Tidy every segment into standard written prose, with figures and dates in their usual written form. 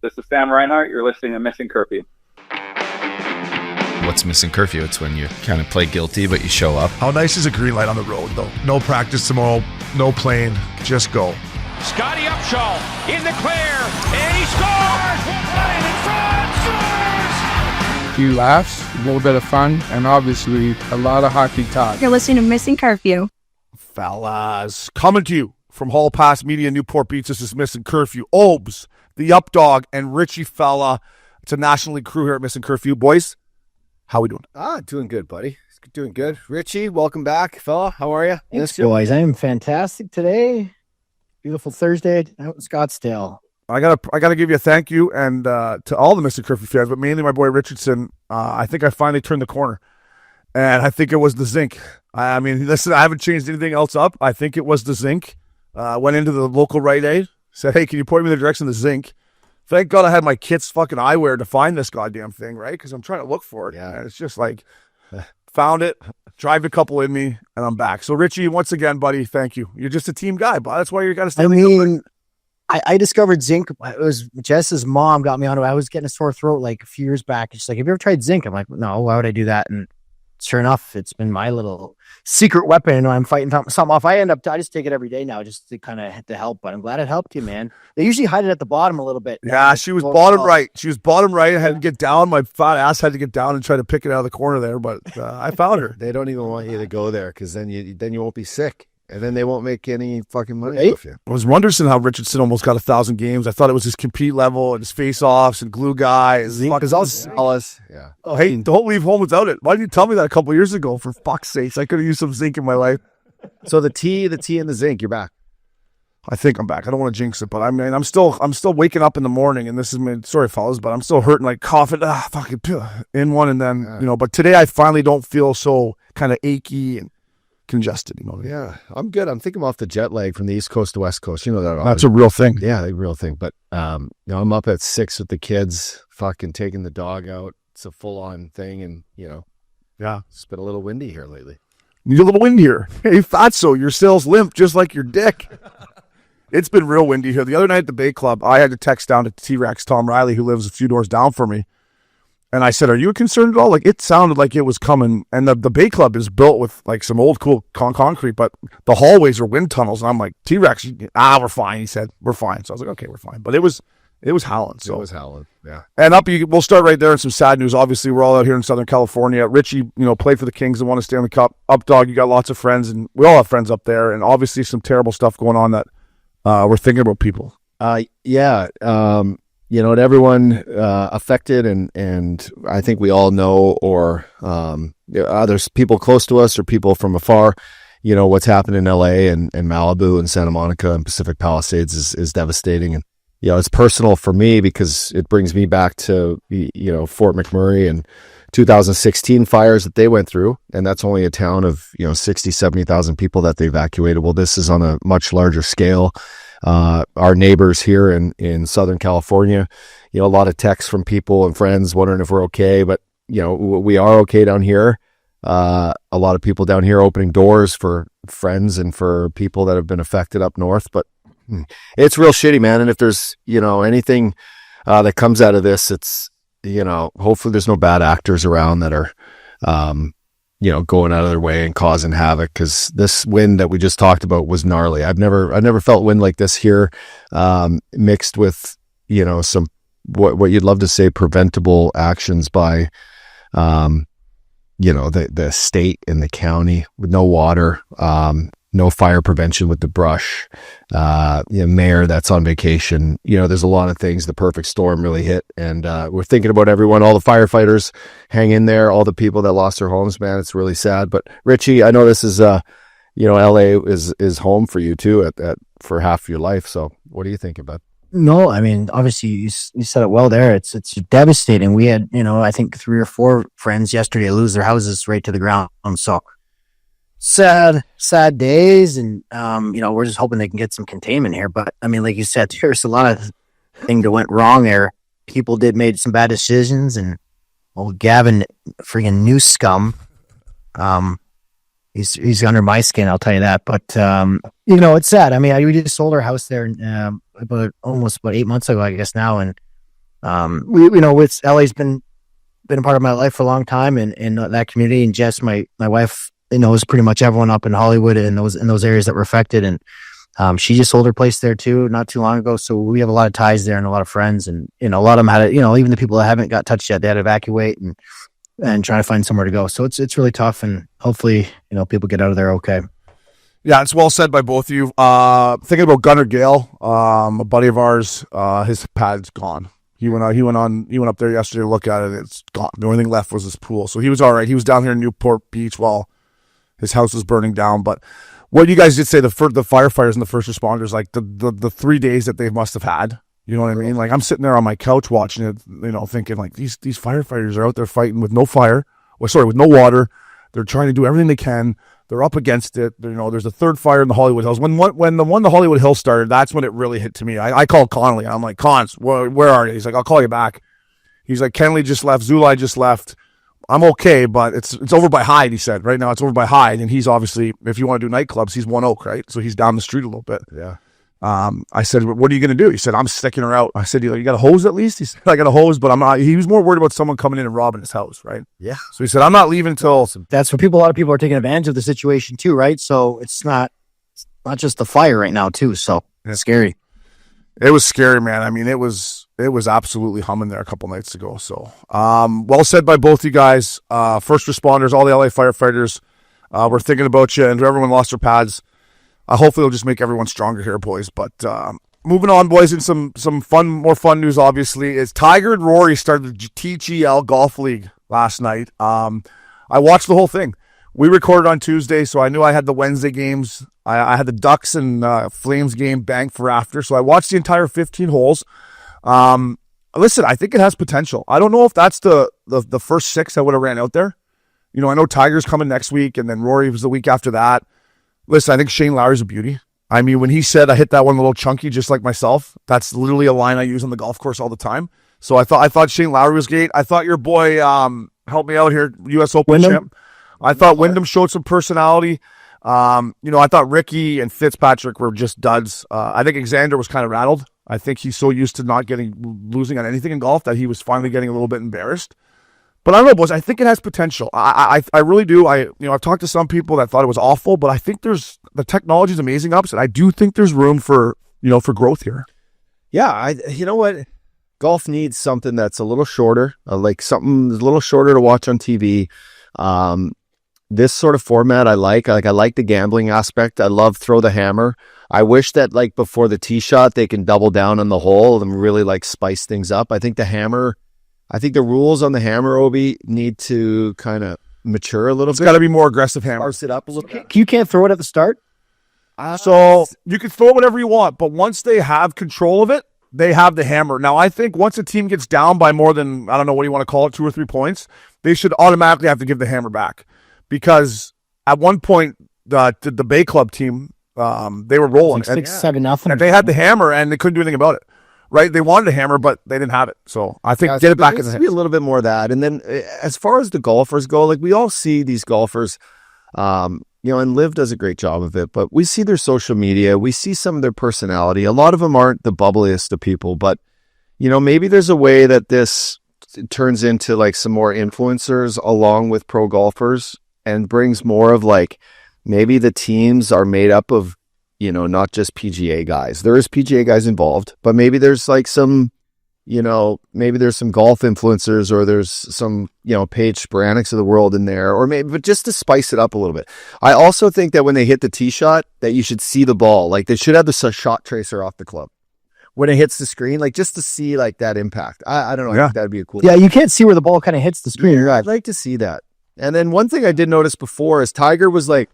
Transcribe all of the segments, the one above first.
This is Sam Reinhart. You're listening to Missin Curfew. What's Missin Curfew? It's when you kind of play guilty, but you show up. How nice is a green light on the road, though? No practice tomorrow, no plane, just go. Scotty Upshaw in the clear, and he scores! One in front, scores! A few laughs, a little bit of fun, and obviously a lot of hockey talk. You're listening to Missin Curfew. Fellas, coming to you from Hall Pass Media, Newport Beach. This is Missin Curfew. Obes, the Updog, and Richie Fella. It's a National League crew here at Missin Curfew. Boys, how we doing? Doing good, buddy. Doing good. Richie, welcome back. Fella, how are you? Thanks, boys. I am fantastic today. Beautiful Thursday out in Scottsdale. I gotta give you a thank you and to all the Missin Curfew fans, but mainly my boy Richardson. I think I finally turned the corner, and I think it was the zinc. I mean, listen, I haven't changed anything else up. I think it was the zinc. Went into the local Rite Aid, said, "Hey, can you point me in the direction of the zinc?" Thank God I had my kid's fucking eyewear to find this goddamn thing, right? Because I'm trying to look for it. Yeah, and it's just like, found it, drive a couple in me, and I'm back. So, Richie, once again, buddy, thank you. You're just a team guy, but that's why you got to stay. I discovered zinc. It was Jess's mom got me onto it. I was getting a sore throat like a few years back. She's like, "Have you ever tried zinc?" I'm like, "No, why would I do that?" And sure enough, it's been my little secret weapon. And I'm fighting something off. I just take it every day now just to kind of to help. But I'm glad it helped you, man. They usually hide it at the bottom a little bit. Yeah, she was bottom right. She was bottom right. I had to get down. My fat ass had to get down and try to pick it out of the corner there. But I found her. They don't even want you to go there because then you won't be sick. And then they won't make any fucking money off you. I was wondering how Richardson almost got 1,000 games. I thought it was his compete level and his face-offs and glue guy. Because I'll sell us. Yeah. Oh, hey, don't leave home without it. Why didn't you tell me that a couple of years ago? For fuck's sakes, I could have used some zinc in my life. So the tea, and the zinc, you're back. I think I'm back. I don't want to jinx it, but I mean, I'm still waking up in the morning, and this is sorry, fellas, but I'm still hurting, like coughing, fucking in one, and then But today I finally don't feel so kind of achy and congested, Yeah, I'm good. I'm thinking I'm off the jet lag from the East Coast to West Coast. That's a real thing. Yeah, a real thing. But I'm up at 6 with the kids, fucking taking the dog out. It's a full on thing, and it's been a little windy here lately. Need a little wind here. Hey, fatso, your sail's limp just like your dick. It's been real windy here. The other night at the Bay Club, I had to text down to T-Rex Tom Riley, who lives a few doors down from me. And I said, "Are you concerned at all?" Like, it sounded like it was coming. And the Bay Club is built with like some old cool concrete, but the hallways are wind tunnels. And I'm like, "T-Rex, we're fine." He said, "We're fine." So I was like, "Okay, we're fine." But it was howling. So. It was howling, yeah. And we'll start right there in some sad news. Obviously, we're all out here in Southern California. Richie, played for the Kings and won a Stanley Cup. Updog, you got lots of friends, and we all have friends up there. And obviously some terrible stuff going on that we're thinking about people. To everyone affected, and I think we all know, or there's people close to us or people from afar, what's happened in LA and Malibu and Santa Monica and Pacific Palisades is devastating. And, it's personal for me because it brings me back to, Fort McMurray and 2016 fires that they went through. And that's only a town of, 60, 70,000 people that they evacuated. Well, this is on a much larger scale. Our neighbors here in Southern California, a lot of texts from people and friends wondering if we're okay, but we are okay down here. A lot of people down here opening doors for friends and for people that have been affected up north, but it's real shitty, man. And if there's, anything, that comes out of this, it's, hopefully there's no bad actors around that are, going out of their way and causing havoc, because this wind that we just talked about was gnarly. I've never felt wind like this here, mixed with, some, what you'd love to say, preventable actions by, the state and the county with no water, no fire prevention with the brush, mayor that's on vacation. There's a lot of things. The perfect storm really hit, and we're thinking about everyone, all the firefighters, hang in there, all the people that lost their homes, man. It's really sad. But Richie, I know this is, LA is home for you too for half of your life. So what do you think about it? No, I mean, obviously you said it well there. It's devastating. We had, I think 3 or 4 friends yesterday lose their houses right to the ground. So sad days. And, we're just hoping they can get some containment here. But I mean, like you said, there's a lot of things that went wrong there. People made some bad decisions, and old Gavin, freaking new scum. He's under my skin, I'll tell you that. But it's sad. I mean, we just sold our house there almost 8 months ago, I guess now, and With LA's been a part of my life for a long time, and that community, and Jess, my wife, knows pretty much everyone up in Hollywood and in those areas that were affected, and she just sold her place there too not too long ago. So we have a lot of ties there and a lot of friends, and a lot of them had even the people that haven't got touched yet, they had to evacuate and try to find somewhere to go. So it's really tough, and hopefully people get out of there okay. Yeah, it's well said by both of you. Thinking about Gunnar Gale, a buddy of ours, his pad's gone. He went up there yesterday to look at it. It's gone. The only thing left was his pool. So he was all right. He was down here in Newport Beach while his house was burning down. But what you guys did say, the firefighters and the first responders, like the 3 days that they must have had, you know what I mean? Like I'm sitting there on my couch watching it, thinking like these firefighters are out there fighting with no fire, with no water. They're trying to do everything they can. They're up against it. There's a third fire in the Hollywood Hills. When the Hollywood Hills started, that's when it really hit to me. I called Connolly. I'm like, Cons, where are you? He's like, I'll call you back. He's like, Kenley just left. Zulai just left. I'm okay, but it's over by Hyde, he said. Right now it's over by Hyde, and he's obviously, if you want to do nightclubs, he's One Oak, right? So he's down the street a little bit. Yeah. I said, what are you going to do? He said, I'm sticking her out. I said, you got a hose at least? He said, I got a hose, but I'm not. He was more worried about someone coming in and robbing his house, right? Yeah. So he said, I'm not leaving until. That's what a lot of people are taking advantage of the situation too, right? So it's not just the fire right now too. So it's scary. It was scary, man. I mean, it was absolutely humming there a couple nights ago. So, well said by both you guys. First responders, all the LA firefighters, we're thinking about you, and everyone lost their pads. Hopefully it'll just make everyone stronger here, boys. But moving on, boys, and some more fun news, obviously, is Tiger and Rory started the TGL Golf League last night. I watched the whole thing. We recorded on Tuesday, so I knew I had the Wednesday games. I had the Ducks and Flames game banked for after, so I watched the entire 15 holes. Listen, I think it has potential. I don't know if that's the first six that would have ran out there. I know Tiger's coming next week, and then Rory was the week after that. Listen, I think Shane Lowry's a beauty. I mean, when he said I hit that one a little chunky just like myself, that's literally a line I use on the golf course all the time. So I thought Shane Lowry was great. I thought your boy, help me out here, U.S. Open champ. I thought Wyndham showed some personality. I thought Ricky and Fitzpatrick were just duds. I think Xander was kind of rattled. I think he's so used to not losing on anything in golf that he was finally getting a little bit embarrassed. But I don't know, boys. I think it has potential. I really do. I've talked to some people that thought it was awful, but I think the technology is amazing upside. I do think there's room for growth here. Yeah, you know what? Golf needs something that's a little shorter, like something a little shorter to watch on TV. This sort of format I like. I like the gambling aspect. I love throw the hammer. I wish that like before the tee shot they can double down on the hole and really like spice things up. I think the rules on the hammer, Obi, need to kind of mature a little bit. It's got to be more aggressive hammer. Sparse it up a little bit. You can't throw it at the start? So you can throw whatever you want, but once they have control of it, they have the hammer. Now, I think once a team gets down by more than, I don't know what you want to call it, 2 or 3 points, they should automatically have to give the hammer back. Because at one point, the Bay Club team, they were rolling. Like 6-7-0. And they had the hammer, and they couldn't do anything about it. Right? They wanted a hammer, but they didn't have it. So I think get it back in the hands. Be a little bit more of that. And then as far as the golfers go, like we all see these golfers, and Liv does a great job of it, but we see their social media. We see some of their personality. A lot of them aren't the bubbliest of people, but, maybe there's a way that this turns into like some more influencers along with pro golfers and brings more of like, maybe the teams are made up of, not just PGA guys. There is PGA guys involved, but maybe there's like some, maybe there's some golf influencers or there's some, Paige Sporanics of the world in there, or maybe, but just to spice it up a little bit. I also think that when they hit the tee shot, that you should see the ball. Like they should have the shot tracer off the club when it hits the screen, like just to see like that impact. I don't know. I think that'd be a cool. Yeah, you can't see where the ball kind of hits the screen. Yeah, I'd like to see that. And then one thing I did notice before is Tiger was like,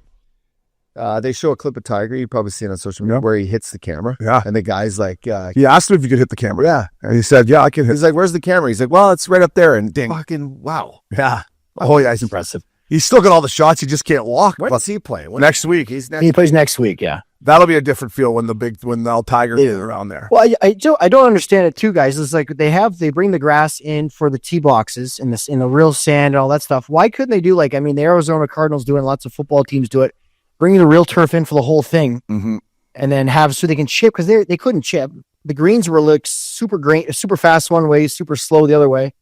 they show a clip of Tiger, you've probably seen it on social media, where he hits the camera. Yeah. And the guy's like... he asked him if you could hit the camera. Yeah. And he said, yeah, I can hit. He's like, where's the camera? He's like, well, it's right up there. And ding. Fucking wow. Yeah. Oh, yeah, he's impressive. He's still got all the shots. He just can't walk. When's he playing? Next week. He plays next week, yeah. That'll be a different feel when the all Tigers are around there. Well, I don't understand it too, guys. It's like they bring the grass in for the tee boxes in the real sand and all that stuff. Why couldn't they do the Arizona Cardinals do it, lots of football teams do it, bring the real turf in for the whole thing, and then so they can chip, because they couldn't chip. the greens were like super great, super fast one way, super slow the other way.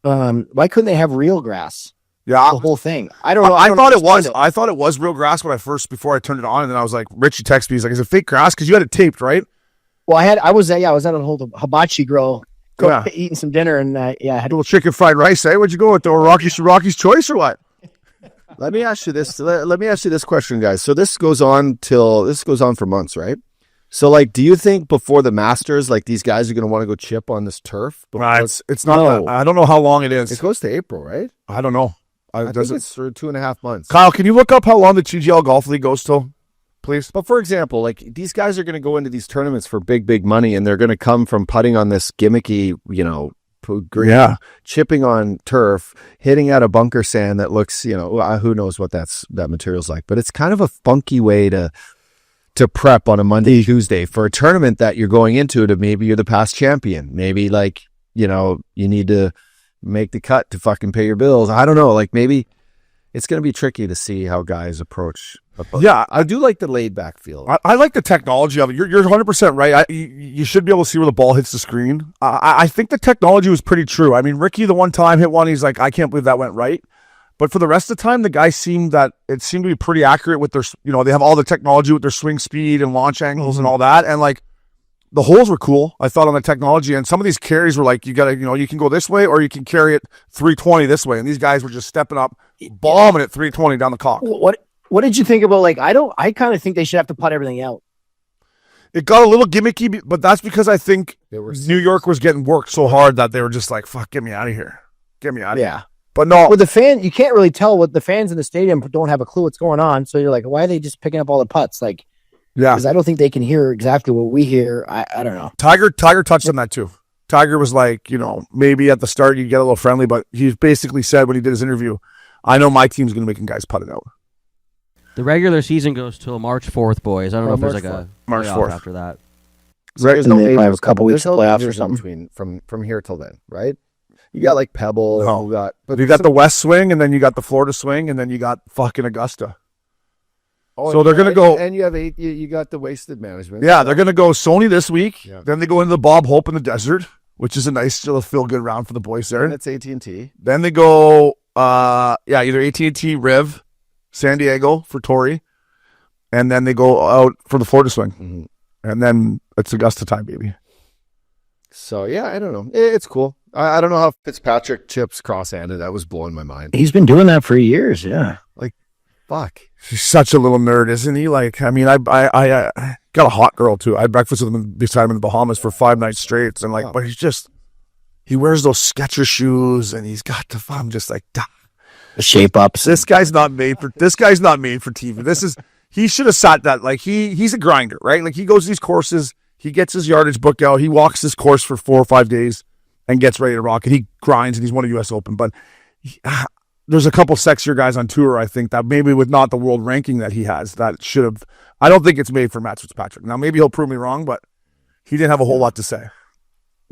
Why couldn't they have real grass? Yeah, The whole thing. I don't know. I thought it was real grass before I turned it on, and then I was like, Richie texted me. He's like, "Is it fake grass?" Because you had it taped, right? Well, I was at a whole hibachi grill, eating some dinner, and I had A little chicken fried rice. What'd you go with? Though Rocky's choice or what? Let me ask you this. Let me ask you this question, guys. So this goes on for months, right? So, like, do you think before the Masters, like, these guys are going to want to go chip on this turf? It's not. I don't know how long it is. It goes to April, right? I don't know. I think it's for 2.5 months. Kyle, can you look up how long the TGL Golf League goes till, please? But for example, like, these guys are going to go into these tournaments for big, big money, and they're going to come from putting on this gimmicky, green, chipping on turf, hitting out a bunker sand that looks, who knows what that material's like. But it's kind of a funky way to prep on a Monday, Tuesday for a tournament that you're going into to maybe you're the past champion. Maybe you need to make the cut to fucking pay your bills. I don't know. Like maybe it's going to be tricky to see how guys approach. Yeah. I do like the laid back feel. I like the technology of it. You're 100% right. You should be able to see where the ball hits the screen. I think the technology was pretty true. I mean, Ricky, the one time hit one, he's like, I can't believe that went right. But for the rest of the time, the guy seemed to be pretty accurate with their, they have all the technology with their swing speed and launch angles and all that. And like the holes were cool, I thought, on the technology. And some of these carries were like, you got to, you can go this way or you can carry it 320 this way. And these guys were just stepping up, bombing it 320 down the cock. What did you think about, like, I kind of think they should have to putt everything out. It got a little gimmicky, but that's because I think New York was getting worked so hard that they were just like, fuck, get me out of here. Get me out of here. But no, with you can't really tell what the fans in the stadium don't have a clue what's going on. So you're like, why are they just picking up all the putts? Like, because I don't think they can hear exactly what we hear. I don't know. Tiger touched on that too. Tiger was like, maybe at the start you get a little friendly, but he basically said when he did his interview, I know my team's going to make guys putt it out. The regular season goes till March 4th, boys. I don't know if there's like a March 4th after that. So there's no they have a couple weeks of playoffs or something between from here till then, right? You got like Pebble. You got the West swing, and then you got the Florida swing, and then you got fucking Augusta. Oh, so they're gonna go, and you have you got the wasted management. Yeah, they're gonna go Sony this week. Yeah. Then they go into the Bob Hope in the desert, which is a nice little feel good round for the boys there. And it's AT&T. Then they go, either AT&T, Riv, San Diego for Torrey, and then they go out for the Florida swing, and then it's Augusta time, baby. So yeah, I don't know. It's cool. I don't know how Fitzpatrick chips cross-handed. That was blowing my mind. He's been doing that for years. Yeah. Like, fuck. He's such a little nerd, isn't he? Like, I mean, I got a hot girl too. I had breakfast with him beside him in the Bahamas for 5 nights straight, and but he wears those Skechers shoes, and he's got I'm just like, the shape ups. This guy's not made for TV. He should have sat that. Like he's a grinder, right? Like he goes to these courses, he gets his yardage book out, he walks this course for 4 or 5 days and gets ready to rock it. He grinds and he's won a U.S. Open, but there's a couple sexier guys on tour, I think, that maybe with not the world ranking that he has, that should have. I don't think it's made for Matt Fitzpatrick. Now maybe he'll prove me wrong, but he didn't have a whole lot to say.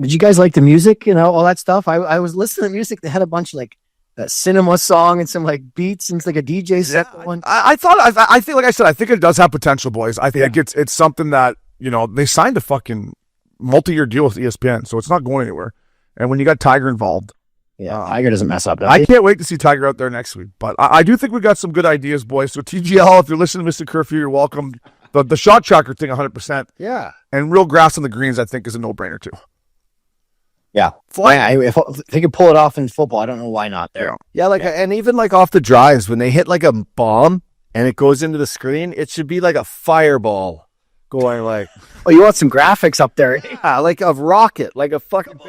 Did you guys like the music? All that stuff. I was listening to music that had a bunch of like a cinema song and some like beats and it's like a DJ set. I think, like I said, I think it does have potential, boys. I think it's something that they signed a fucking multi-year deal with ESPN, so it's not going anywhere. And when you got Tiger involved, Tiger doesn't mess up. I can't wait to see Tiger out there next week. But I do think we got some good ideas, boys. So TGL, if you're listening to Missin Curfew, you're welcome. The shot tracker thing, 100%. Yeah. And real grass on the greens, I think, is a no-brainer too. Yeah. If they could pull it off in football, I don't know why not there. Yeah, and even like off the drives, when they hit like a bomb and it goes into the screen, it should be like a fireball going like. Oh, you want some graphics up there? Yeah, like a rocket, like a fucking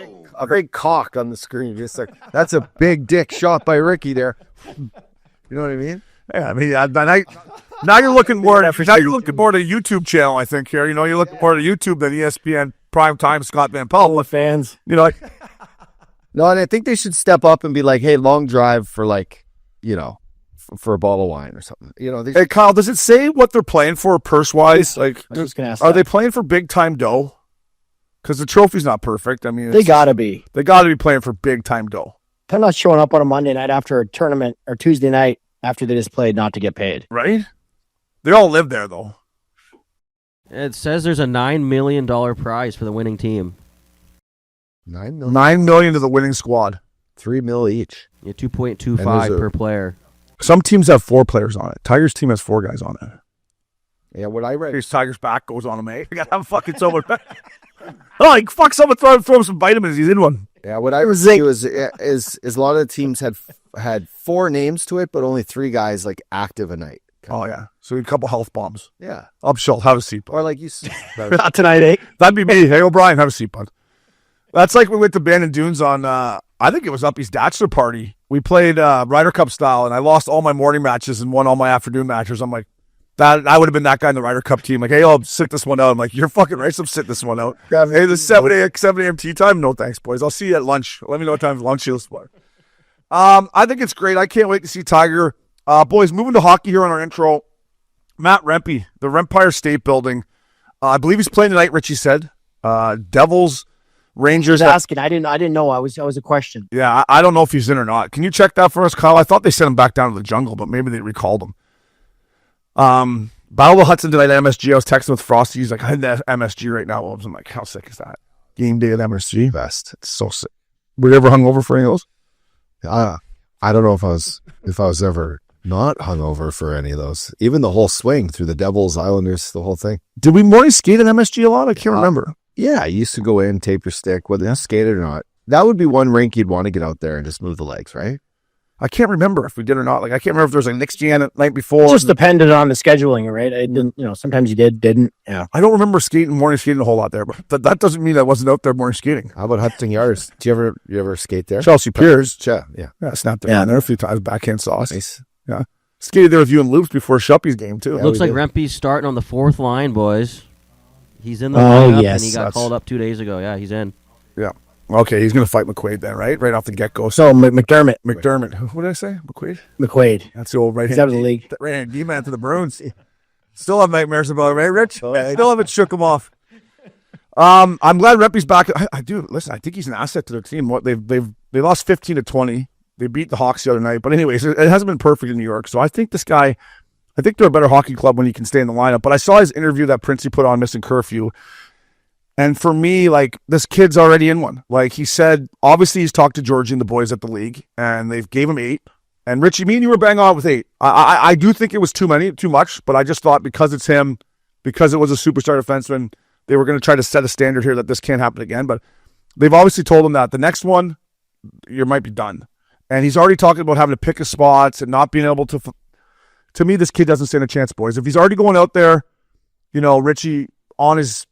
big cock on the screen. Just like, that's a big dick shot by Ricky there. You know what I mean? Yeah, I mean, now you're looking more. Now you're looking more at a YouTube channel, I think. Here, you're looking more at a YouTube than ESPN prime time. Scott Van Pelt, the fans. No, and I think they should step up and be like, "Hey, long drive for for a bottle of wine or something." Hey, Kyle, does it say what they're playing for purse wise? Like, are they playing for big time dough? Because the trophy's not perfect. I mean, they gotta be. They gotta be playing for big time dough. They're not showing up on a Monday night after a tournament or Tuesday night after they just played not to get paid. Right? They all live there though. It says there's a $9 million prize for the winning team. $9 million. $9 million to the winning squad. $3 million each. Yeah, 2.25 per player. Some teams have 4 players on it. Tigers team has 4 guys on it. Yeah, what I read. Here's Tigers back goes on him, eh? I gotta have fucking someone back. Oh, like, fuck someone, throw him some vitamins. He's in one. Yeah, what I read too is a lot of the teams had 4 names to it, but only 3 guys like active a night. Oh yeah, so a couple health bombs. Yeah, Upshaw, have a seat, bud. or like you. Not tonight, eh? That'd be me. Hey, O'Brien, have a seat, bud. That's like we went to Bandon Dunes on. I think it was Uppy's bachelor party. We played Ryder Cup style, and I lost all my morning matches and won all my afternoon matches. I'm like, that I would have been that guy in the Ryder Cup team. Like, hey, I'll sit this one out. I'm like, you're fucking right. I'm sitting this one out. Hey, the 7 a.m. tea time. No thanks, boys. I'll see you at lunch. Let me know what time lunch is. I think it's great. I can't wait to see Tiger. Boys, moving to hockey here on our intro. Matt Rempe, the Rempire State Building. I believe he's playing tonight. Richie said, Devils, Rangers. I was asking. I didn't know. I was a question. Yeah, I don't know if he's in or not. Can you check that for us, Kyle? I thought they sent him back down to the jungle, but maybe they recalled him. Battle of Hudson tonight at MSG. I was texting with Frosty. He's like, I'm at MSG right now. I'm like, how sick is that? Game day at MSG. Best. It's so sick. Were you ever hungover for any of those? I don't know if I was ever not hungover for any of those. Even the whole swing through the Devils, Islanders, the whole thing. Did we morning skate at MSG a lot? I can't remember. Yeah, you used to go in, tape your stick, whether you skated or not. That would be one rink you'd want to get out there and just move the legs, right? I can't remember if we did or not. Like, I can't remember if there was like Nick's Jan at night before. It just depended on the scheduling, right? It didn't, sometimes you didn't. Yeah. I don't remember morning skating a whole lot there, but that doesn't mean I wasn't out there morning skating. How about Hudson Yards? Do you ever skate there? Chelsea Piers. Yeah. Yeah, snapped there a few times. Backhand sauce. Nice. Yeah. Skated there with you in loops before Shuppy's game, too. Looks like Rempe's starting on the 4th line, boys. He's in the Oh, lineup, yes. and he got called up 2 days ago. Yeah, he's in. Yeah. Okay, he's going to fight McQuaid then, right? Right off the get-go. So McDermott. What did I say? McQuade. That's the old He's out of the right-hand league. right-hand D-man to the Bruins. Still have nightmares about it, right, Rich? Still haven't shook him off. I'm glad Rempe's back. I do. Listen, I think he's an asset to their team. They lost 15-20. They beat the Hawks the other night. But anyways, it hasn't been perfect in New York. So I think they're a better hockey club when he can stay in the lineup. But I saw his interview that Princey put on Missin Curfew. And for me, like, this kid's already in one. Like he said, obviously he's talked to Georgie and the boys at the league, and they've gave him 8. And Richie, me and you were bang on with 8. I do think it was too much, but I just thought because it's him, because it was a superstar defenseman, they were going to try to set a standard here that this can't happen again. But they've obviously told him that the next one, you might be done. And he's already talking about having to pick his spots and not being able to. To me, this kid doesn't stand a chance, boys. If he's already going out there, Richie, on his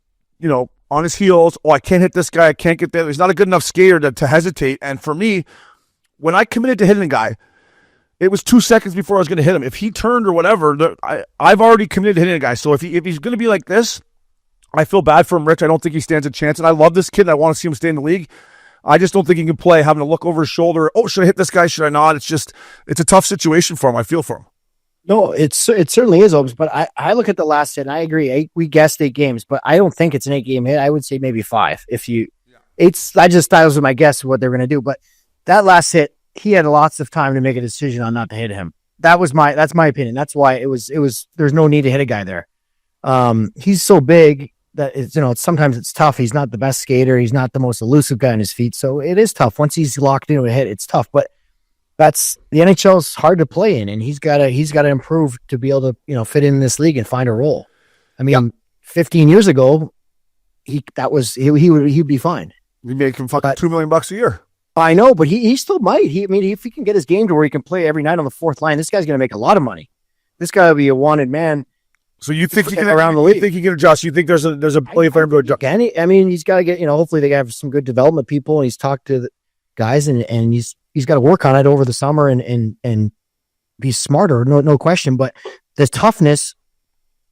heels, I can't hit this guy, I can't get there. He's not a good enough skater to hesitate. And for me, when I committed to hitting a guy, it was 2 seconds before I was going to hit him. If he turned or whatever, I've already committed to hitting a guy. So if he's going to be like this, I feel bad for him, Rich. I don't think he stands a chance. And I love this kid. And I want to see him stay in the league. I just don't think he can play having to look over his shoulder. Oh, should I hit this guy? Should I not? It's a tough situation for him. I feel for him. No, it certainly is, Obes, but I look at the last hit, and I agree. We guessed 8 games, but I don't think it's an 8-game hit. I would say maybe 5. I just thought it was my guess of what they were going to do. But that last hit, he had lots of time to make a decision on not to hit him. That's my opinion. That's why it was there's no need to hit a guy there. He's so big that sometimes it's tough. He's not the best skater. He's not the most elusive guy on his feet. So it is tough. Once he's locked into a hit, it's tough. But that's the NHL is hard to play in, and he's got to improve to be able to fit in this league and find a role. I mean, 15 years ago, he'd be fine. We make him fucking $2 million a year. I know, but he still might. If he can get his game to where he can play every night on the 4th line, this guy's going to make a lot of money. This guy will be a wanted man. So you think he can around the league? You think he can adjust? You think there's a play for him to adjust? He's got to get. Hopefully they have some good development people, and he's talked to the guys, and he's got to work on it over the summer and be smarter. No question. But the toughness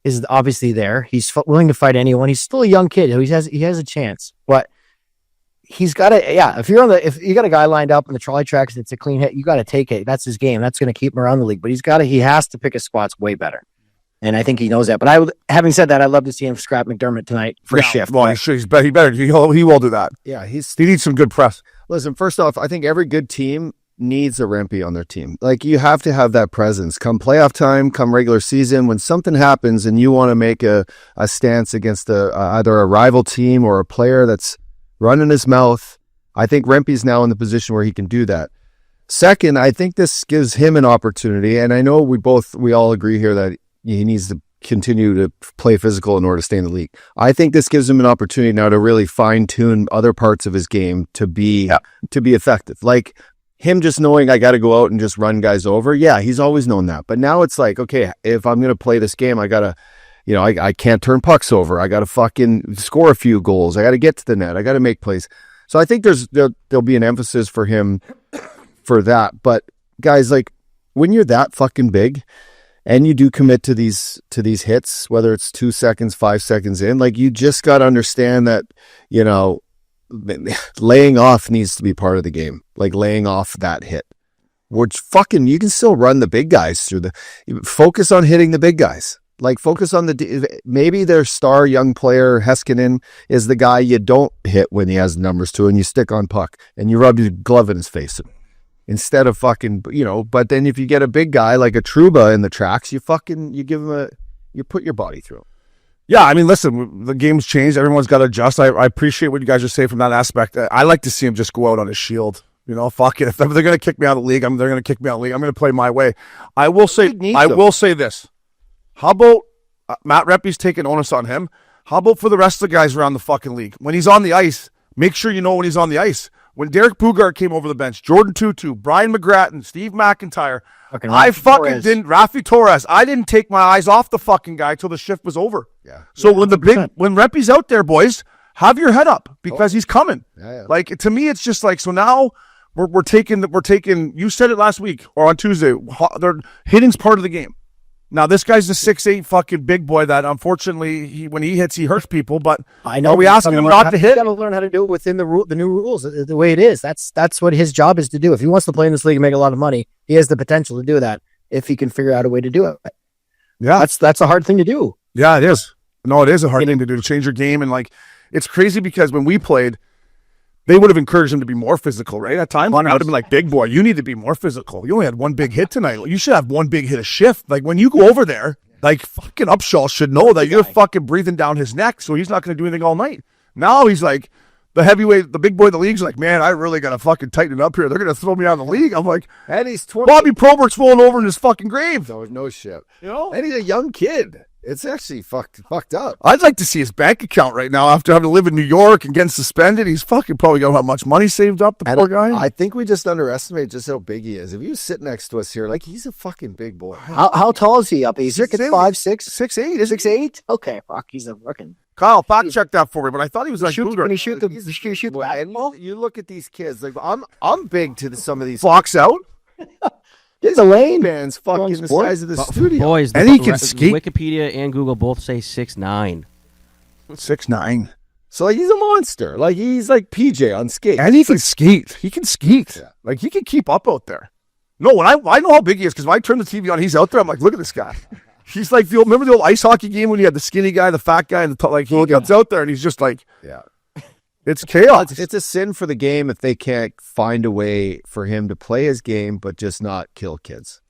is obviously there. He's willing to fight anyone. He's still a young kid. He has a chance, but he's got to. Yeah, if you got a guy lined up in the trolley tracks, and it's a clean hit, you got to take it. That's his game. That's going to keep him around the league. But he has to pick his spots way better. And I think he knows that. But having said that, I'd love to see him scrap McDermott tonight for a shift. Well, he better. He will do that. Yeah, he needs some good press. Listen, first off, I think every good team needs a Rempe on their team. Like, you have to have that presence. Come playoff time, come regular season, when something happens and you want to make a stance against either a rival team or a player that's running his mouth, I think Rempe's now in the position where he can do that. Second, I think this gives him an opportunity, and I know we all agree here that he needs to continue to play physical in order to stay in the league. I think this gives him an opportunity now to really fine-tune other parts of his game to be effective. Like, him just knowing I got to go out and just run guys over. Yeah, he's always known that. But now it's like, okay, if I'm going to play this game, I got to, I can't turn pucks over. I got to fucking score a few goals. I got to get to the net. I got to make plays. So I think there'll be an emphasis for him for that. But guys, like, when you're that fucking big and you do commit to these hits, whether it's 2 seconds, 5 seconds in, like, you just got to understand that, laying off needs to be part of the game. Like, laying off that hit. Which fucking, you can still run the big guys through focus on hitting the big guys. Like, focus on maybe their star young player, Heiskanen, is the guy you don't hit when he has numbers to, and you stick on puck and you rub your glove in his face instead of fucking, but then if you get a big guy like a Trouba in the tracks, you give him you put your body through him. Yeah, I mean, listen, the game's changed. Everyone's got to adjust. I appreciate what you guys are saying from that aspect. I like to see him just go out on his shield. Fuck it. If they're going to kick me out of the league, they're going to kick me out of the league. I'm going to play my way. I will say this. How about Matt Rempe's taking onus on him? How about for the rest of the guys around the fucking league? When he's on the ice, make sure you know when he's on the ice. When Derek Bugart came over the bench, Jordan Tutu, Brian McGrattan, Steve McIntyre, Rafi Torres. I didn't take my eyes off the fucking guy till the shift was over. Yeah. So when Rempe's out there, boys, have your head up because he's coming. Yeah. Like, to me, it's just like, so now we're taking. You said it last week or on Tuesday. Hitting's part of the game. Now, this guy's a 6'8" fucking big boy that, unfortunately, when he hits, he hurts people. But I know, are we asking him not to hit? He's got to learn how to do it within the new rules, the way it is. That's what his job is to do. If he wants to play in this league and make a lot of money, he has the potential to do that if he can figure out a way to do it. Yeah, that's a hard thing to do. Yeah, it is. No, it is a hard thing to do, to change your game. And, like, it's crazy because when we played, they would have encouraged him to be more physical, right? At times, I would have been like, big boy, you need to be more physical. You only had one big hit tonight. You should have one big hit a shift. Like, when you go over there, like, fucking Upshaw should know that you're fucking breathing down his neck, so he's not going to do anything all night. Now he's like, the heavyweight, the big boy of the league's like, man, I really got to fucking tighten it up here. They're going to throw me out of the league. I'm like, and he's 20. Bobby Probert's rolling over in his fucking grave. No shit. And he's a young kid. It's actually fucked up. I'd like to see his bank account right now after having to live in New York and getting suspended. He's fucking probably got how much money saved up, the poor guy. I think we just underestimate just how big he is. If you sit next to us here, like, he's a fucking big boy. How tall is he up? He's 5'6", 6'8", 6'8". Okay, fuck, he's a fucking. Kyle, fact check that for me, but I thought he was like Can he shoot the basketball? You look at these kids, like, I'm big to some of these. Fox out. There's a lane. Man's fucking the size of the studio. Boys, and he can skate. Wikipedia and Google both say 6'9". 6'9". So, like, he's a monster. Like, he's like PJ on skate. And he can skate. He can skate. Yeah. Like, he can keep up out there. No, when I know how big he is, because when I turn the TV on, he's out there. I'm like, look at this guy. He's like, remember the old ice hockey game when you had the skinny guy, the fat guy, and he gets out there and he's just like, yeah. It's chaos. It's a sin for the game if they can't find a way for him to play his game, but just not kill kids.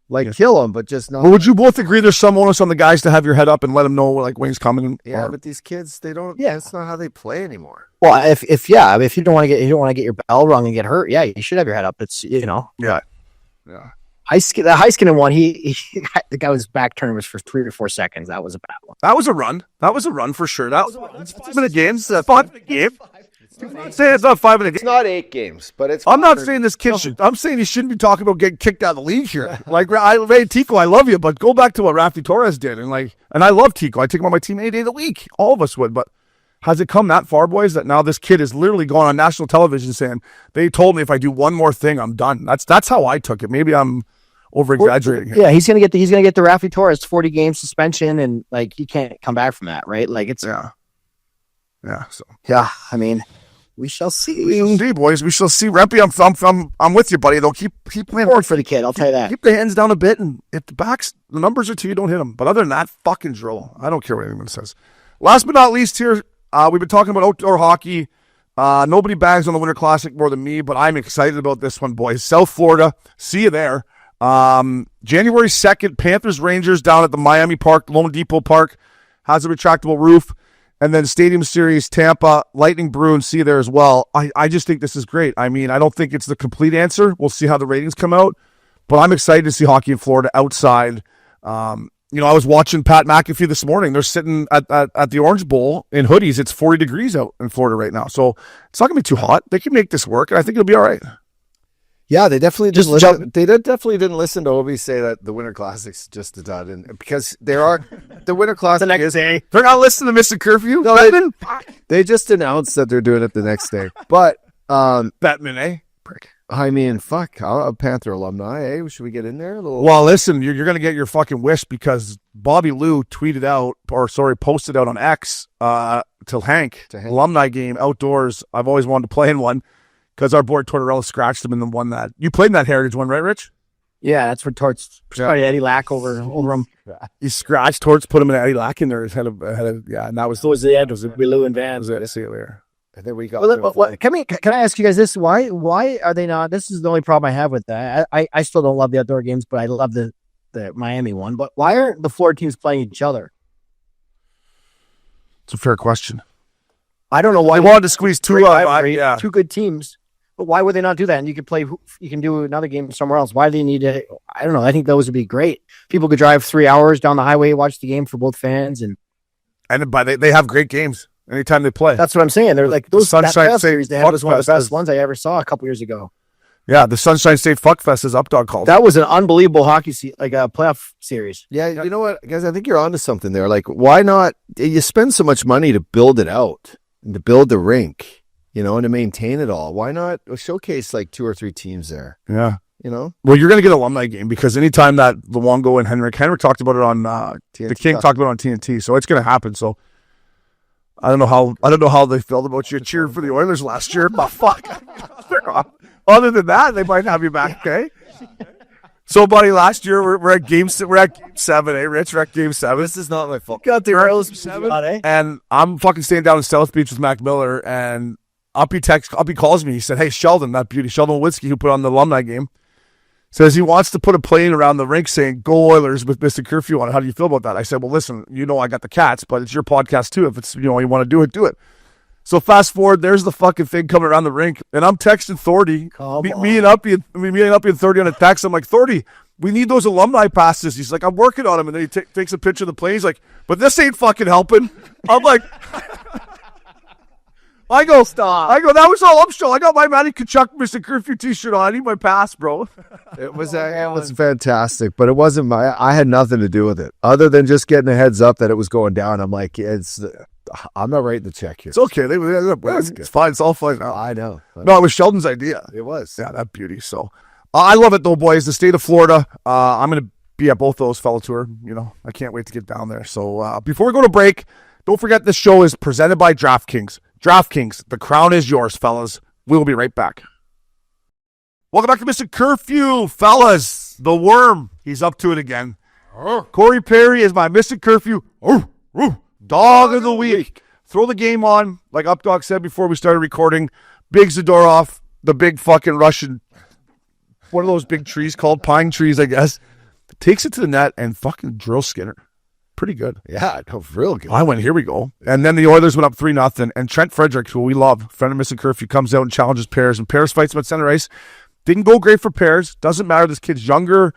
Like, kill them, but just not. Well, would you both agree there's some onus on the guys to have your head up and let them know, like, when he's coming? Yeah, but these kids, they don't. Yeah, that's not how they play anymore. Well, if you don't want to get your bell rung and get hurt, yeah, you should have your head up. It's Yeah. The Heiskanen one, the guy was back turned for 3 or 4 seconds. That was a bad one. That was a run for sure. That was 5-minute games. 5-minute game. I'm not saying it's not 5 minutes. It's not 8 games, but it's. I'm not saying this kid should. I'm saying he shouldn't be talking about getting kicked out of the league here. Like, Ray Tico, I love you, but go back to what Rafi Torres did, and I love Tico. I take him on my team any day of the week. All of us would, but has it come that far, boys, that now this kid is literally going on national television saying they told me if I do one more thing, I'm done. That's how I took it. Maybe I'm over exaggerating. Yeah, he's gonna get the Rafi Torres 40-game suspension, and like he can't come back from that, right? Like it's So I mean. We shall see. Indeed, boys. We shall see. Rempe, I'm with you, buddy. Though keep playing hard for the kid. I'll tell you that. Keep the hands down a bit, and if the numbers are to you, don't hit them. But other than that, fucking drill. I don't care what anyone says. Last but not least, here we've been talking about outdoor hockey. Nobody bags on the Winter Classic more than me, but I'm excited about this one, boys. South Florida, see you there. January 2nd, Panthers Rangers down at the Miami Park, Lone Depot Park, has a retractable roof. And then Stadium Series, Tampa, Lightning Bruins, see you there as well. I just think this is great. I mean, I don't think it's the complete answer. We'll see how the ratings come out. But I'm excited to see hockey in Florida outside. I was watching Pat McAfee this morning. They're sitting at the Orange Bowl in hoodies. It's 40 degrees out in Florida right now. So it's not going to be too hot. They can make this work, and I think it'll be all right. Yeah, they definitely didn't listen. Definitely didn't listen to Obi say that the Winter Classic's just a dud, and because the Winter Classic the next day. They're not listening to Missin Curfew. No, they just announced that they're doing it the next day. But Batman, eh? I mean, fuck, a Panther alumni, eh? Should we get in there? Well, listen, you're going to get your fucking wish because Bobby Lou posted out on X to Hank. Alumni game outdoors. I've always wanted to play in one because our boy Tortorella scratched him in the one that you played in that Heritage one, right, Rich? Yeah, that's where Torts started Eddie Lack over him. He scratched Torts, put him in Eddie Lack in there. And that was the end. Was it Lou and Van? That was it. See you later. And then we got. Can I ask you guys this? Why are they not? This is the only problem I have with that. I still don't love the outdoor games, but I love the Miami one. But why aren't the Florida teams playing each other? It's a fair question. I don't know why. They wanted to squeeze two good teams. But why would they not do that? And you can do another game somewhere else. Why do they need to? I don't know. I think those would be great. People could drive 3 hours down the highway, watch the game for both fans, and they have great games anytime they play. That's what I'm saying. They're like those Sunshine State series they had was one of the best ones I ever saw a couple years ago. Yeah, the Sunshine State Fuckfest is Updog called. That was an unbelievable hockey playoff series. Yeah, you know what, guys? I think you're onto something there. Like, why not? You spend so much money to build it out and to build the rink. And to maintain it all. Why not showcase like 2 or 3 teams there? Yeah. Well, you're going to get an alumni game because anytime that Luongo and Henrik talked about it on the King talked about it on TNT, so it's going to happen. So I don't know how they felt about you cheering for the Oilers last year, but fuck. Other than that, they might have you back, okay? So, buddy, last year we're at game 7, eh, Rich? We're at game 7. This is not my fault. Got the Oilers 7, and I'm fucking staying down in South Beach with Mac Miller, and Uppy calls me. He said, "Hey, Sheldon, that beauty, Sheldon Witzke, who put on the alumni game, says he wants to put a plane around the rink saying, 'Go Oilers' with Missin Curfew on it. How do you feel about that?" I said, "Well, listen, I got the Cats, but it's your podcast too. If it's, you want to do it, do it." So fast forward, there's the fucking thing coming around the rink, and I'm texting Thordy, me and Uppy and Thordy on a text. I'm like, "Thordy, we need those alumni passes." He's like, "I'm working on them," and then he takes a picture of the plane. He's like, "But this ain't fucking helping." I'm like. I go, that was all I'm showing. I got my Matty Kachuk Missin Curfew t-shirt on. I need my pass, bro. It was fantastic, but it wasn't I had nothing to do with it other than just getting a heads up that it was going down. I'm like, I'm not writing the check here. It's okay. It's fine. It's all fine now. I know. No, it was Sheldon's idea. It was. Yeah, that beauty. So I love it though, boys. The state of Florida. I'm going to be at both those fellow tour. I can't wait to get down there. So before we go to break, don't forget this show is presented by DraftKings. DraftKings, the crown is yours, fellas. We'll be right back. Welcome back to Missin Curfew, fellas. The worm, he's up to it again. Corey Perry is my Missin Curfew dog of the week. Throw the game on, like Updog said before we started recording. Big Zadorov, the big fucking Russian, what are those big trees called? Pine trees, I guess. Takes it to the net and fucking drills Skinner. Pretty good. Yeah, real good. I went, here we go. And then the Oilers went up 3-0. And Trent Frederick, who we love, friend of Missin Curfew, comes out and challenges Pears. And Pears fights him at center ice. Didn't go great for Pears. Doesn't matter. This kid's younger,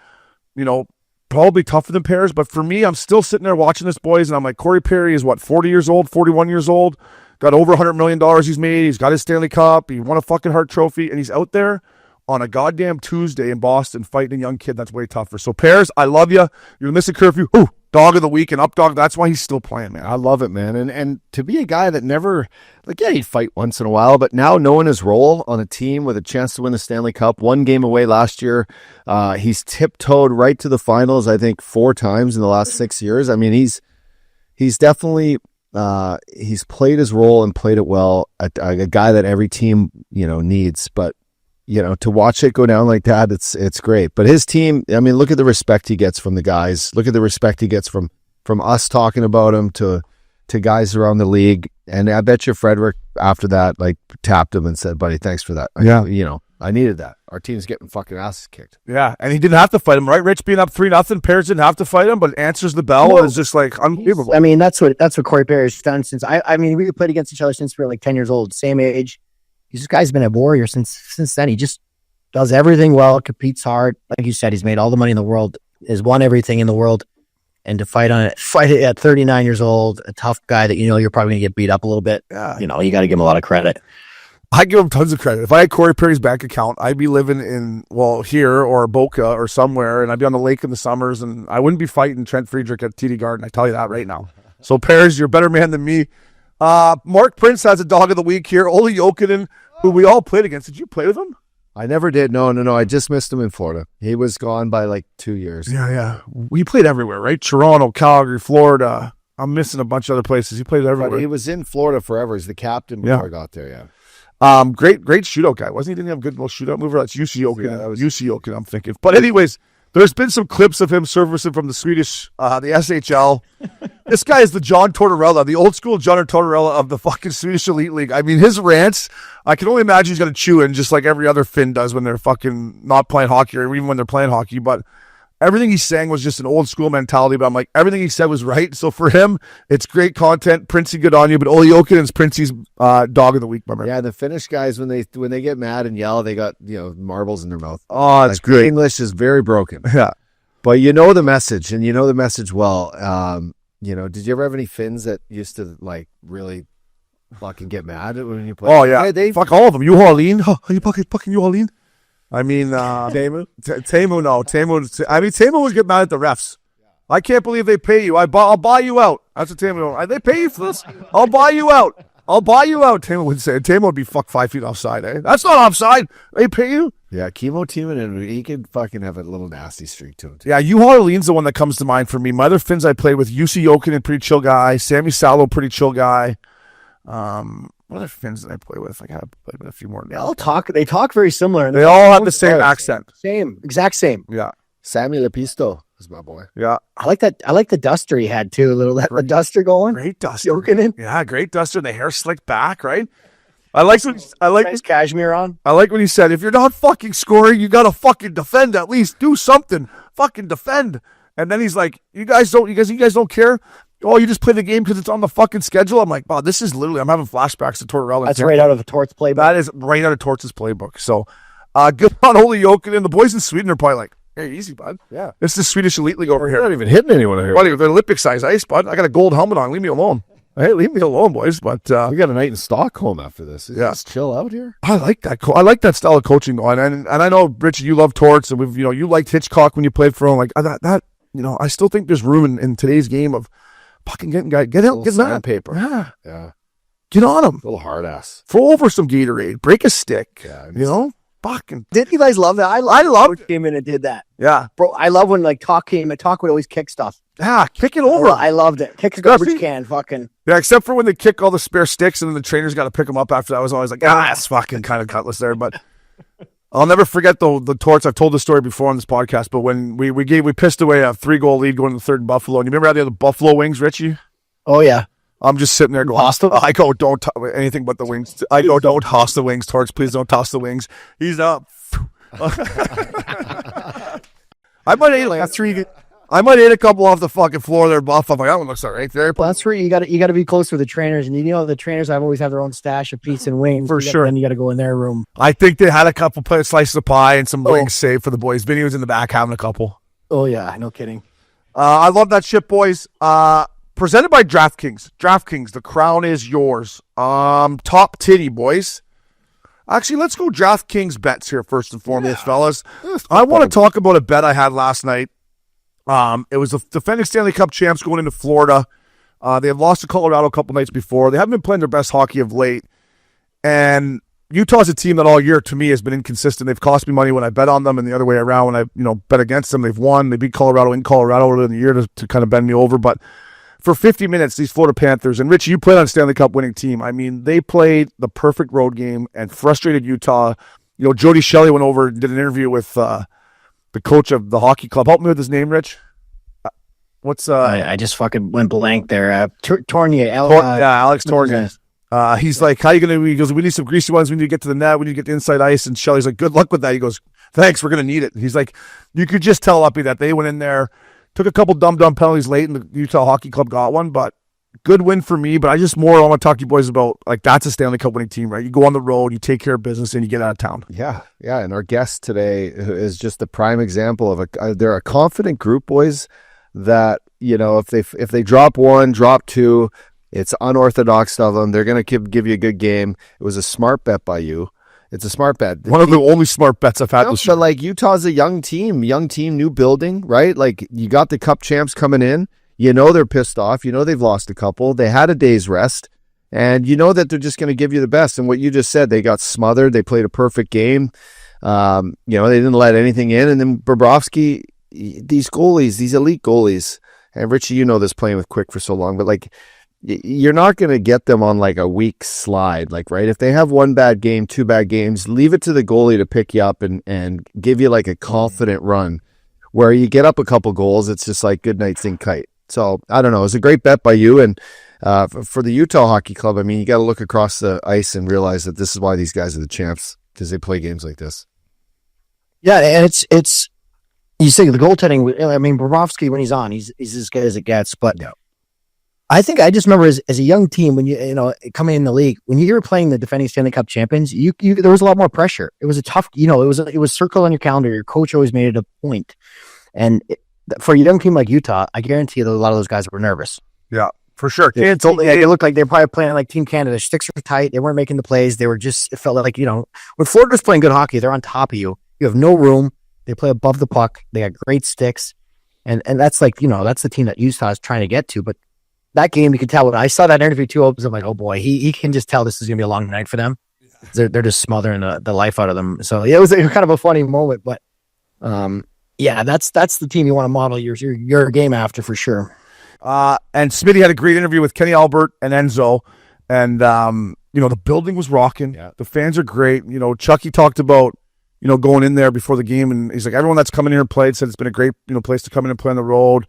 probably tougher than Pears. But for me, I'm still sitting there watching this, boys. And I'm like, Corey Perry is 40 years old, 41 years old. Got over $100 million he's made. He's got his Stanley Cup. He won a fucking Hart Trophy. And he's out there on a goddamn Tuesday in Boston fighting a young kid that's way tougher. So Pears, I love you. You're Missin Curfew. Dog of the week and Updog. That's why he's still playing, man. I love it, man. And to be a guy that never, he'd fight once in a while, but now knowing his role on a team with a chance to win the Stanley Cup, 1 game away last year, he's tiptoed right to the finals, I think 4 times in the last 6 years. I mean, he's definitely, he's played his role and played it well. A guy that every team, needs, but to watch it go down like that, it's great. But his team, I mean, look at the respect he gets from the guys. Look at the respect he gets from us talking about him to to guys around the league. And I bet you Frederick after that, like, tapped him and said, buddy, thanks for that. Yeah. I needed that. Our team's getting fucking asses kicked. Yeah, and he didn't have to fight him, right? Rich being up 3-0, Pears didn't have to fight him, but answers the bell and is just like unbelievable. I mean, that's what Corey Perry's done since I mean, we played against each other since we were like 10 years old, same age. This guy's been a warrior since then. He just does everything well, competes hard. Like you said, he's made all the money in the world, has won everything in the world. And to fight it at 39 years old, a tough guy that you're probably going to get beat up a little bit. You got to give him a lot of credit. I give him tons of credit. If I had Corey Perry's bank account, I'd be living here or Boca or somewhere, and I'd be on the lake in the summers, and I wouldn't be fighting Trent Friedrich at TD Garden. I tell you that right now. So, Perez, you're a better man than me. Mark Prince has a dog of the week here. Ole Jokinen, who we all played against. Did you play with him? I never did. No. I just missed him in Florida. He was gone by like 2 years. Yeah. We played everywhere, right? Toronto, Calgary, Florida. I'm missing a bunch of other places. He played everywhere. But he was in Florida forever. He's the captain before I got there, yeah. Great shootout guy, wasn't he? Didn't he have a good little shootout mover? That's UC Jokinen. Yeah, that was UC Jokinen, I'm thinking. But anyways, there's been some clips of him servicing from the Swedish, the SHL. This guy is the John Tortorella, the old school John Tortorella of the fucking Swedish Elite League. I mean, his rants, I can only imagine he's going to chew in just like every other Finn does when they're fucking not playing hockey or even when they're playing hockey. But everything he's saying was just an old school mentality. But I'm like, everything he said was right. So for him, it's great content. Princey, good on you. But Ole Jokinen's Princey's dog of the week, my man. Yeah, the Finnish guys, when they get mad and yell, they got marbles in their mouth. Oh, it's great. English is very broken. Yeah. But the message, and the message well. Did you ever have any Finns that used to like really fucking get mad when you play? Oh yeah, fuck all of them. You Harleen? Are you fucking you Harleen? I mean, Tamu. No, Tamu. I mean, Tamu would get mad at the refs. I can't believe they pay you. I'll buy you out. That's what Tamu. They pay you for this. I'll buy you out. Tamu would say. Tamu would be 5 feet offside. That's not offside. They pay you. Yeah, Chemo Timonen, he could fucking have a little nasty streak to him, too. Yeah, Harleen's the one that comes to mind for me. My other Finns I played with, UC Jokinen, pretty chill guy. Sammy Salo, pretty chill guy. What other Finns did I play with? I gotta play with a few more. They talk very similar. They all have the same accent. Exact same. Yeah. Sammy Lepisto is my boy. Yeah. I like the duster he had too. The duster going. Great duster. Jokinen. Yeah, great duster. And the hair slicked back, right? I like nice cashmere on. I like when he said, if you're not fucking scoring, you gotta fucking defend at least. Do something. Fucking defend. And then he's like, you guys don't care? Oh, you just play the game because it's on the fucking schedule? I'm like, wow, this is literally, I'm having flashbacks to Tortorella. That's right out of the Torts playbook. That is right out of Torts' playbook. So, good on Ole Jokinen. The boys in Sweden are probably like, hey, easy, bud. Yeah. It's the Swedish Elite League over here. You're not even hitting anyone here. Buddy, they're Olympic size ice, bud. I got a gold helmet on. Leave me alone. Hey, leave me alone, boys. But we got a night in Stockholm after this. Just chill out here. I like that. I like that style of coaching, though. And I know, Richard, you love Torts, and you liked Hitchcock when you played for him. Like that. I still think there's room in today's game of fucking getting guys get out, get mad paper. Yeah. Get on him. A little hard ass. Throw over some Gatorade. Break a stick. Yeah. Fucking. Didn't you guys love that? I loved came in and did that. Yeah, bro. I love when Talk came and Talk would always kick stuff. Yeah, kick it over. I loved it. Kick a garbage can, fucking. Yeah, except for when they kick all the spare sticks and then the trainers got to pick them up after that. I was always like, that's fucking kind of cutlass there. But I'll never forget the Torts. I've told this story before on this podcast, but when we pissed away a 3-goal lead going to the third in Buffalo, and you remember how they had the Buffalo wings, Richie? Oh yeah. I'm just sitting there going, I go, don't anything but the wings. I go, don't toss the wings, Torts. Please don't toss the wings. He's up. I might eat a couple off the fucking floor there, Buff. I'm like, that one looks all right there. Well, that's where you got to be close with the trainers, and the trainers have always have their own stash of pizza and wings for sure. And you got to go in their room. I think they had a couple slices of pie and some wings saved for the boys. Vinny was in the back having a couple. Oh yeah, no kidding. I love that shit, boys. Presented by DraftKings. DraftKings, the crown is yours. Top titty, boys. Actually, let's go DraftKings bets here first and foremost, fellas. I want to talk about a bet I had last night. It was the defending Stanley Cup champs going into Florida. They have lost to Colorado a couple nights before. They haven't been playing their best hockey of late. And Utah's a team that all year, to me, has been inconsistent. They've cost me money when I bet on them, and the other way around when I bet against them. They've won. They beat Colorado in Colorado earlier in the year to kind of bend me over. But for 50 minutes, these Florida Panthers, and Rich, you played on a Stanley Cup winning team. I mean, they played the perfect road game and frustrated Utah. Jody Shelley went over and did an interview with the coach of the hockey club. Help me with his name, Rich. What's I just fucking went blank there. Tournier. Alex Tournier. He's like, how you going to, he goes, we need some greasy ones. We need to get to the net. We need to get the inside ice. And Shelley's like, good luck with that. He goes, thanks. We're going to need it. He's like, you could just tell Uppy that they went in there, took a couple dumb penalties late, and the Utah Hockey Club got one, but good win for me. But I want to talk to you boys about, like, that's a Stanley Cup winning team, right? You go on the road, you take care of business, and you get out of town. Yeah. And our guest today is just the prime example of they're a confident group, boys, that, you know, if they drop one, drop two, it's unorthodox of them. They're going to give you a good game. It was a smart bet by you. It's a smart bet. One of the only smart bets I've had this year. But like Utah's a young team, new building, right? Like you got the Cup champs coming in. You know they're pissed off. You know they've lost a couple. They had a day's rest. And you know that they're just going to give you the best. And what you just said, they got smothered. They played a perfect game. You know, they didn't let anything in. And then Bobrovsky, these goalies, these elite goalies, and Richie, you know this playing with Quick for so long, but like, you're not going to get them on like a weak slide, like, right? If they have one bad game, two bad games, leave it to the goalie to pick you up and give you like a confident run where you get up a couple goals. It's just like good night, sink kite. So I don't know. It was a great bet by you. And for the Utah Hockey Club, I mean, you got to look across the ice and realize that this is why these guys are the champs, because they play games like this. Yeah. And it's, you say the goaltending, I mean, Bobrovsky, when he's on, he's as good as it gets, but yeah. I think I just remember as a young team, when you know, coming in the league, when you were playing the defending Stanley Cup champions, you there was a lot more pressure. It was a tough, you know, it was circled on your calendar. Your coach always made it a point. And for a young team like Utah, I guarantee you that a lot of those guys were nervous. Yeah, for sure. It looked like they were probably playing like Team Canada. Sticks were tight. They weren't making the plays. They were just, it felt like, you know, when Florida's playing good hockey, they're on top of you. You have no room. They play above the puck. They got great sticks. And that's like, you know, that's the team that Utah is trying to get to. But that game, you could tell. When I saw that interview too, I'm like, oh boy, he can just tell this is going to be a long night for them. They're just smothering the life out of them. So yeah, it was kind of a funny moment, but yeah, that's the team you want to model your game after for sure. And Smitty had a great interview with Kenny Albert and Enzo, and you know, the building was rocking. Yeah. The fans are great. You know, Chucky talked about, you know, going in there before the game, and he's like, everyone that's come in here and played said it's been a great, you know, place to come in and play on the road.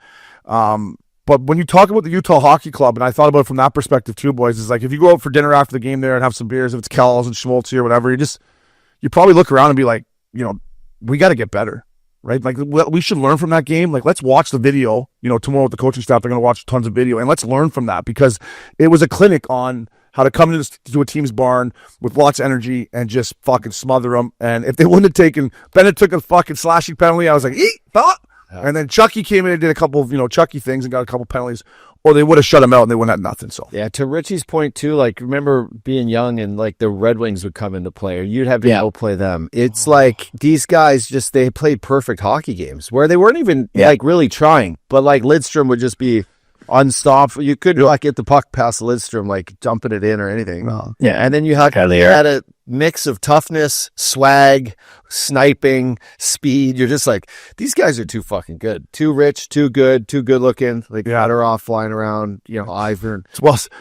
But when you talk about the Utah Hockey Club, and I thought about it from that perspective too, boys, is like if you go out for dinner after the game there and have some beers, if it's Kells and Schmaltz or whatever, you probably look around and be like, you know, we got to get better, right? Like we should learn from that game. Like let's watch the video. You know, tomorrow with the coaching staff, they're going to watch tons of video, and let's learn from that, because it was a clinic on how to come into a team's barn with lots of energy and just fucking smother them. And if they wouldn't have taken, Bennett took a fucking slashing penalty, I was like, eat, fella. And then Chucky came in and did a couple of, you know, Chucky things and got a couple penalties, or they would have shut him out and they wouldn't have nothing. So yeah, to Richie's point too, like remember being young and like the Red Wings would come into play, or you'd have to go play them. It's like these guys they played perfect hockey games where they weren't even like really trying, but like Lidstrom would just be unstoppable. You could not get the puck past Lidstrom, like dumping it in or anything. Well, and then you had a mix of toughness, swag, sniping, speed. You're just like, these guys are too fucking good, too rich, too good looking. Like Fedorov flying around, you know, Ivan.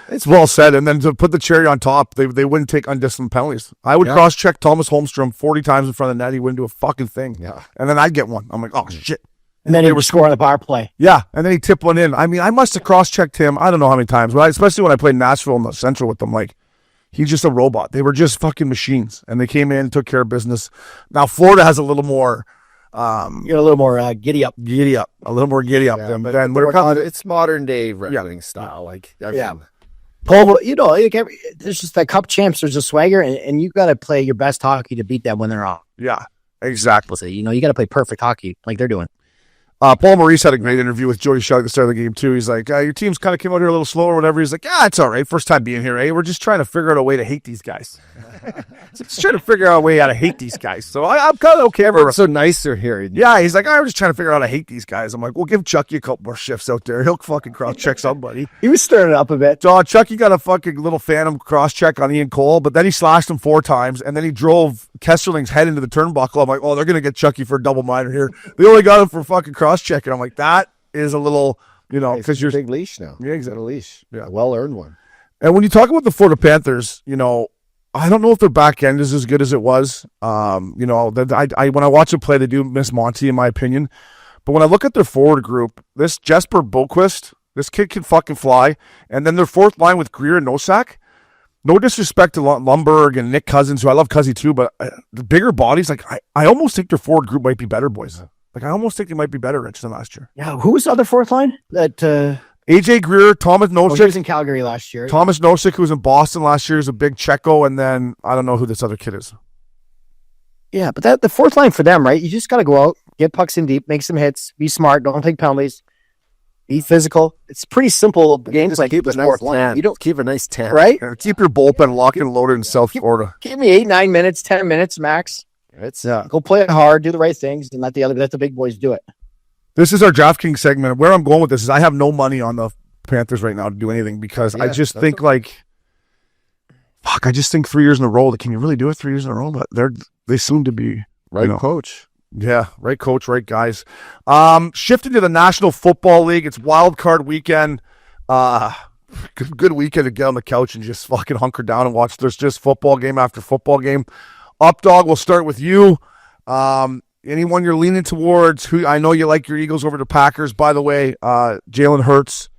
It's well said. And then to put the cherry on top, they wouldn't take undisciplined penalties. I would cross check Thomas Holmstrom 40 times in front of the net. He wouldn't do a fucking thing. Yeah, and then I'd get one. I'm like, oh shit. And then they were scoring the power play. Yeah, and then he tipped one in. I mean, I must have cross-checked him. I don't know how many times, but especially when I played in Nashville in the Central with them. Like, he's just a robot. They were just fucking machines, and they came in and took care of business. Now, Florida has a little more... You're a little more giddy up. A little more giddy up. Yeah, than it's modern-day Red Wings style. Like, Paul, you know, there's just that Cup champs. There's a swagger, and you got to play your best hockey to beat them when they're off. Yeah, exactly. So, you know, you got to play perfect hockey like they're doing. Paul Maurice had a great interview with Jody Shelley at the start of the game, too. He's like, your team's kind of came out here a little slow or whatever. He's like, it's all right. First time being here, eh? We're just trying to figure out a way to hate these guys. Just trying to figure out a way how to hate these guys. So I'm kind of okay. It's so nice they're here. Yeah, he's like, I'm just trying to figure out how to hate these guys. I'm like, well, give Chucky a couple more shifts out there. He'll fucking cross-check somebody. He was stirring it up a bit. So Chucky got a fucking little phantom cross-check on Ian Cole, but then he slashed him 4 times, and then he drove Kesselring's head into the turnbuckle. I'm like, oh, they're going to get Chucky for a double minor here. They only got him for fucking cross-checking. I'm like, that is a little, you know, because you're big leash now. Yeah, exactly. A leash. Yeah, well earned one. And when you talk about the Florida Panthers, you know, I don't know if their back end is as good as it was. You know, when I watch them play, they do miss Monty, in my opinion. But when I look at their forward group, this Jesper Boquist, this kid can fucking fly. And then their fourth line with Greer and Nosak. No disrespect to Lundberg and Nick Cousins, who I love Cuzzy too, but the bigger bodies, like I almost think their forward group might be better, boys. Like I almost think they might be better, Rich, than last year. Yeah, who was the other fourth line? That AJ Greer, Thomas he was Nosek. in Calgary last year. Thomas Nosek, who was in Boston last year, is a big Checo, and then I don't know who this other kid is. Yeah, but the fourth line for them, right? You just got to go out, get pucks in deep, make some hits, be smart, don't take penalties, be physical. It's pretty simple games like keep a this nice fourth line. 10. You don't keep a nice 10. right? Keep your bullpen locked and loaded in South Florida. Give me 8, 9 minutes, 10 minutes max. It's Go play it hard, do the right things, and let the big boys do it. This is our DraftKings segment. Where I'm going with this is I have no money on the Panthers right now to do anything because I just think I just think 3 years in a row. Can you really do it 3 years in a row? But they seem to be right, coach. Yeah, right coach, right guys. Shifting to the National Football League. It's wild card weekend. Good weekend to get on the couch and just fucking hunker down and watch. There's just football game after football game. Updog, we'll start with you. Anyone you're leaning towards? Who I know you like your Eagles over the Packers. By the way, Jalen Hurts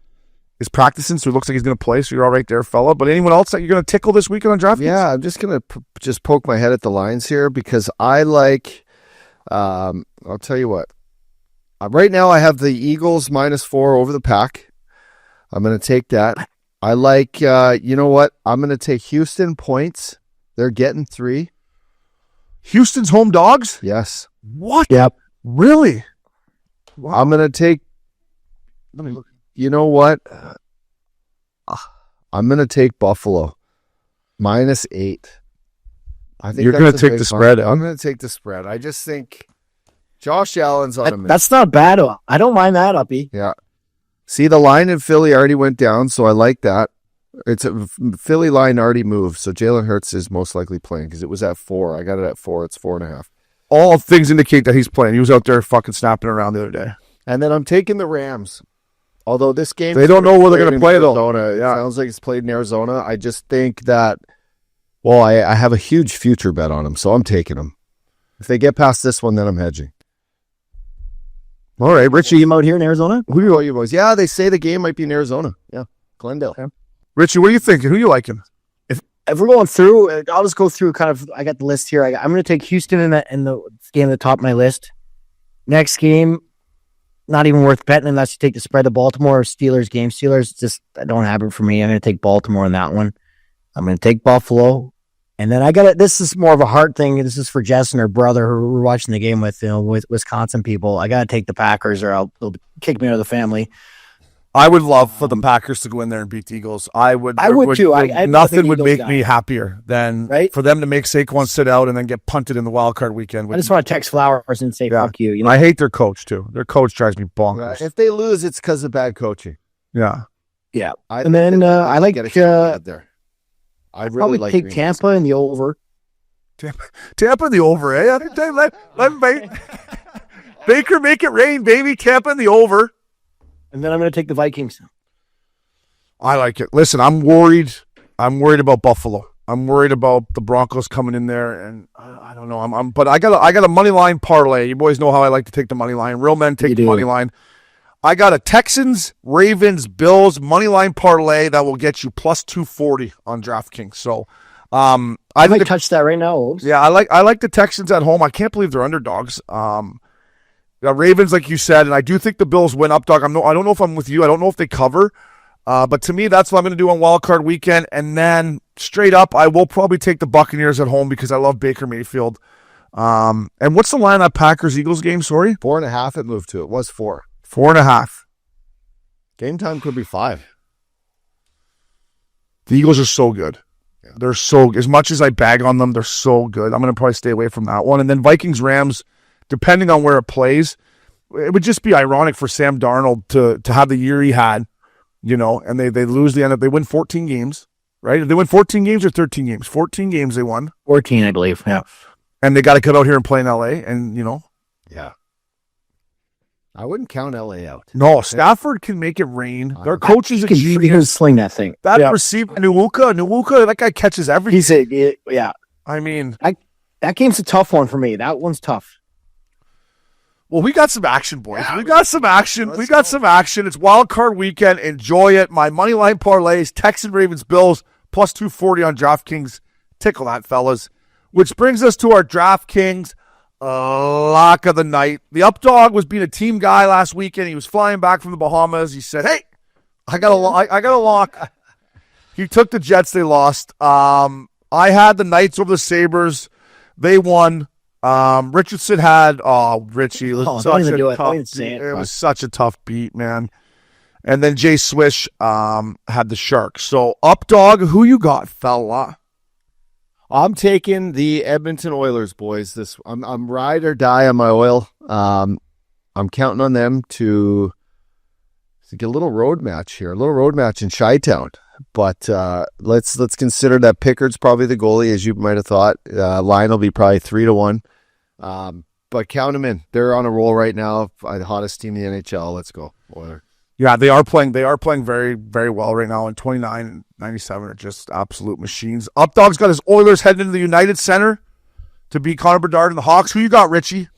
is practicing, so it looks like he's going to play. So you're all right there, fella. But anyone else that you're going to tickle this weekend on DraftKings? Yeah, I'm just going to just poke my head at the lines here because I like. I'll tell you what. Right now, I have the Eagles -4 over the Pack. I'm going to take that. I like. You know what? I'm going to take Houston points. They're getting 3. Houston's home dogs? Yes. What? Yep. Really? Wow. I'm going to take. Let me look. You know what? I'm going to take Buffalo -8. I think You're going to take the spread. I'm going to take the spread. I just think Josh Allen's on a mission. That's not bad. I don't mind that, Uppy. Yeah. See, the line in Philly already went down, so I like that. It's a Philly line already moved, so Jalen Hurts is most likely playing because it was at 4. I got it at 4. It's 4.5. All things indicate that he's playing. He was out there fucking snapping around the other day. And then I'm taking the Rams. Although this game, they don't know where they're going to play though. Yeah, it sounds like it's played in Arizona. I just think that. Well, I have a huge future bet on them, so I'm taking them. If they get past this one, then I'm hedging. All right, Richie. You out here in Arizona? Who are you boys? Yeah, they say the game might be in Arizona. Yeah, Glendale. Okay. Richie, what are you thinking? Who you liking? If we're going through, I'll just go through kind of. I got the list here. I'm going to take Houston in the game at the top of my list. Next game, not even worth betting unless you take the spread. The Baltimore Steelers game. Steelers just I don't have it for me. I'm going to take Baltimore in that one. I'm going to take Buffalo. And then I got it. This is more of a heart thing. This is for Jess and her brother who we're watching the game with, with Wisconsin people. I got to take the Packers or they'll kick me out of the family. I would love for the Packers to go in there and beat the Eagles. I would too. Nothing would make me happier than right? for them to make Saquon sit out and then get punted in the wild card weekend. I just want to text Flowers and say, fuck you. You know? I hate their coach, too. Their coach drives me bonkers. If they lose, it's because of bad coaching. Yeah. Yeah. And then I like there. I'd really like take Tampa in the over. Tampa in the over, eh? Let Baker make it rain, baby. Tampa in the over. And then I'm going to take the Vikings. I like it. Listen, I'm worried. I'm worried about Buffalo. I'm worried about the Broncos coming in there, and I don't know. But I got a money line parlay. You boys know how I like to take the money line. Real men take the money line. I got a Texans, Ravens, Bills money line parlay that will get you plus 240 on DraftKings. So, I might touch that right now. Yeah, I like the Texans at home. I can't believe they're underdogs. The Ravens, like you said, and I do think the Bills win up, dog. I don't know if I'm with you. I don't know if they cover. But to me, that's what I'm going to do on Wild Card Weekend. And then straight up, I will probably take the Buccaneers at home because I love Baker Mayfield. And what's the line on that Packers-Eagles game? Sorry? 4.5 it moved to. It was 4. 4.5. Game time could be 5. The Eagles are so good. Yeah. They're so, as much as I bag on them, they're so good. I'm going to probably stay away from that one. And then Vikings-Rams, depending on where it plays, it would just be ironic for Sam Darnold to have the year he had, and they lose the end of, they win 14 games, right? Did they win 14 games or 13 games? 14 games they won. 14, I believe, yeah. And they got to come out here and play in LA, and, Yeah. I wouldn't count LA out. No, Stafford can make it rain. Their coach is a genius. He can sling that thing. That receiver, Nwuka, that guy catches everything. I mean. That game's a tough one for me. That one's tough. Well, we got some action, boys. We got some action. It's wild card weekend. Enjoy it. My money line parlays, Texan Ravens Bills, plus 240 on DraftKings. Tickle that, fellas. Which brings us to our DraftKings lock of the night. The Updog was being a team guy last weekend. He was flying back from the Bahamas. He said, hey, I got a lock. He took the Jets. They lost. I had the Knights over the Sabres. They won. Richardson had Richie. It was such a tough beat, man. And then Jay Swish had the Sharks. So Updog, who you got, fella? I'm taking the Edmonton Oilers, boys. I'm ride or die on my oil. I'm counting on them to get a little road match here, a little road match in Chi-Town. But let's consider that Pickard's probably the goalie, as you might have thought. Line will be probably 3-1. But count them in. They're on a roll right now. The hottest team in the NHL. Let's go, Oilers. Yeah, they are playing very, very well right now. And 29 and 97 are just absolute machines. Updog's got his Oilers heading into the United Center to beat Connor Bedard and the Hawks. Who you got, Richie?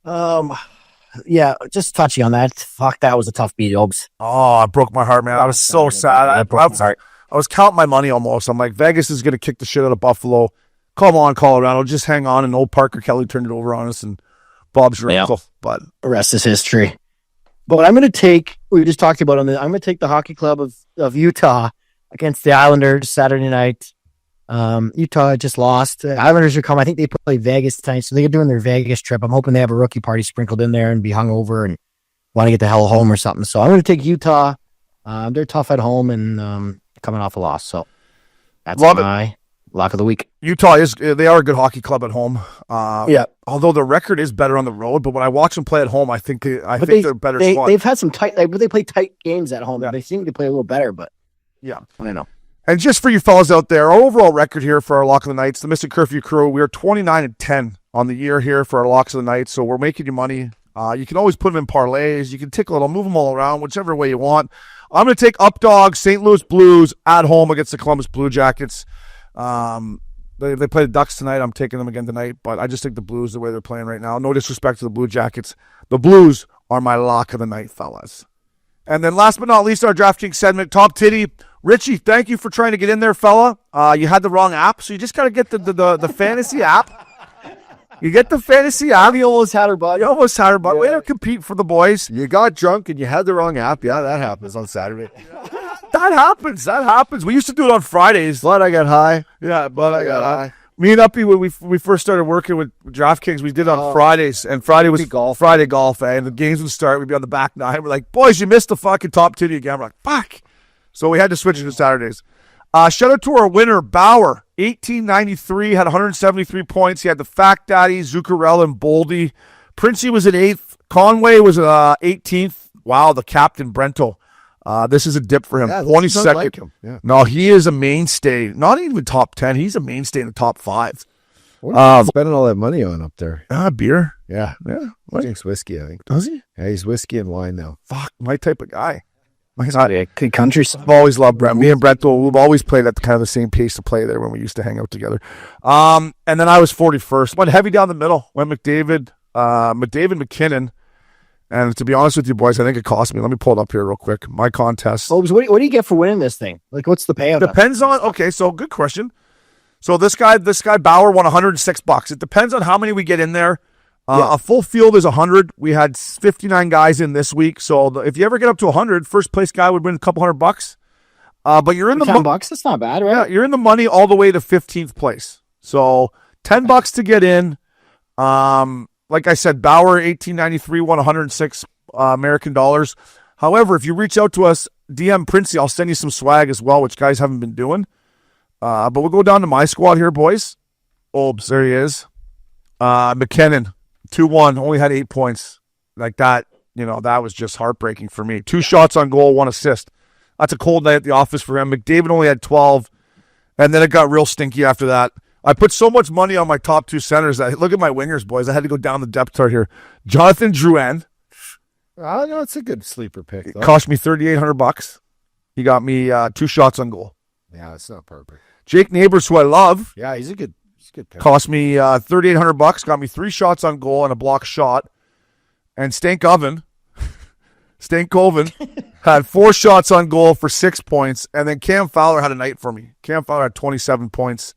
Yeah, just touching on that. Fuck, that was a tough beat, Obes. Oh, it broke my heart, man. I was so sad. I was counting my money almost. I'm like, Vegas is going to kick the shit out of Buffalo. Come on, Colorado. Just hang on. And old Parker Kelly turned it over on us, and Bob's your uncle. But the rest is history. But I'm going to take, we just talked about I'm going to take the Hockey Club of Utah against the Islanders Saturday night. Utah just lost. The Islanders are coming. I think they play Vegas tonight, so they're doing their Vegas trip. I'm hoping they have a rookie party sprinkled in there and be hungover and want to get the hell home or something. So I'm going to take Utah. They're tough at home and coming off a loss. So that's my lock of the week. Utah they are a good hockey club at home. Yeah. Although the record is better on the road, but when I watch them play at home, I think they're better. They've had some tight, they play tight games at home. Yeah. They seem to play a little better, but yeah, I know. And just for you fellas out there, our overall record here for our Lock of the Nights, the Missin Curfew crew, we are 29-10 on the year here for our Locks of the Night. So we're making you money. You can always put them in parlays. You can tickle it. Move them all around, whichever way you want. I'm going to take Updog, St. Louis Blues at home against the Columbus Blue Jackets. They play the Ducks tonight. I'm taking them again tonight, but I just think the Blues, the way they're playing right now. No disrespect to the Blue Jackets. The Blues are my Lock of the Night, fellas. And then last but not least, our DraftKings segment, Top Titty. Richie, thank you for trying to get in there, fella. You had the wrong app, so you just got to get the fantasy app. You get the fantasy app. You almost had her, bud. Yeah. Way to compete for the boys. You got drunk and you had the wrong app. Yeah, that happens on Saturday. That happens. We used to do it on Fridays. But I got high. Yeah, but I got high. Me and Uppy, when we first started working with DraftKings, we did it on Fridays, and Friday was Friday golf, and the games would start. We'd be on the back nine. We're like, boys, you missed the fucking Top Titty again. We're like, fuck. So we had to switch it to Saturdays. Shout out to our winner, Bauer, 1893, had 173 points. He had the Fact Daddy, Zuccarello, and Boldy. Princey was in 8th. Conway was 18th. Wow, the captain, Brento. This is a dip for him. Yeah, 22nd. Like him. Yeah. No, he is a mainstay. Not even top 10. He's a mainstay in the top 5. What are you spending all that money on up there? Beer. Yeah. He drinks whiskey, I think. Does he? Yeah, he's whiskey and wine now. Fuck, my type of guy. Good country. I've always loved Brent. Me and Brent, we've always played at kind of the same pace to play there when we used to hang out together. And then I was 41st. Went heavy down the middle. Went McDavid McKinnon. And to be honest with you, boys, I think it cost me. Let me pull it up here real quick. My contest. What do you get for winning this thing? Like, what's the payout? Depends on. Okay, so good question. So this guy Bauer won $106. It depends on how many we get in there. A full field is 100. We had 59 guys in this week. So if you ever get up to 100, first place guy would win a couple $100. But you're in the $10. That's not bad, right? Yeah, you're in the money all the way to 15th place. So $10 to get in. Like I said, Bauer 1893 won 106 American dollars. However, if you reach out to us, DM Princey, I'll send you some swag as well, which guys haven't been doing. But we'll go down to my squad here, boys. Obes, there he is. McKinnon. 2-1, only had 8 points. Like that, that was just heartbreaking for me. 2 shots on goal, 1 assist. That's a cold night at the office for him. McDavid only had 12, and then it got real stinky after that. I put so much money on my top 2 centers. Look at my wingers, boys. I had to go down the depth chart here. Jonathan Drouin. I know it's a good sleeper pick, though. It cost me $3,800. He got me 2 shots on goal. Yeah, it's not perfect. Jake Neighbors, who I love. Yeah, he's a good pick. Cost me $3,800. Got me 3 shots on goal and a block shot. and Stankoven had 4 shots on goal for 6 points, and then Cam Fowler had a night for me. Cam Fowler had 27 points,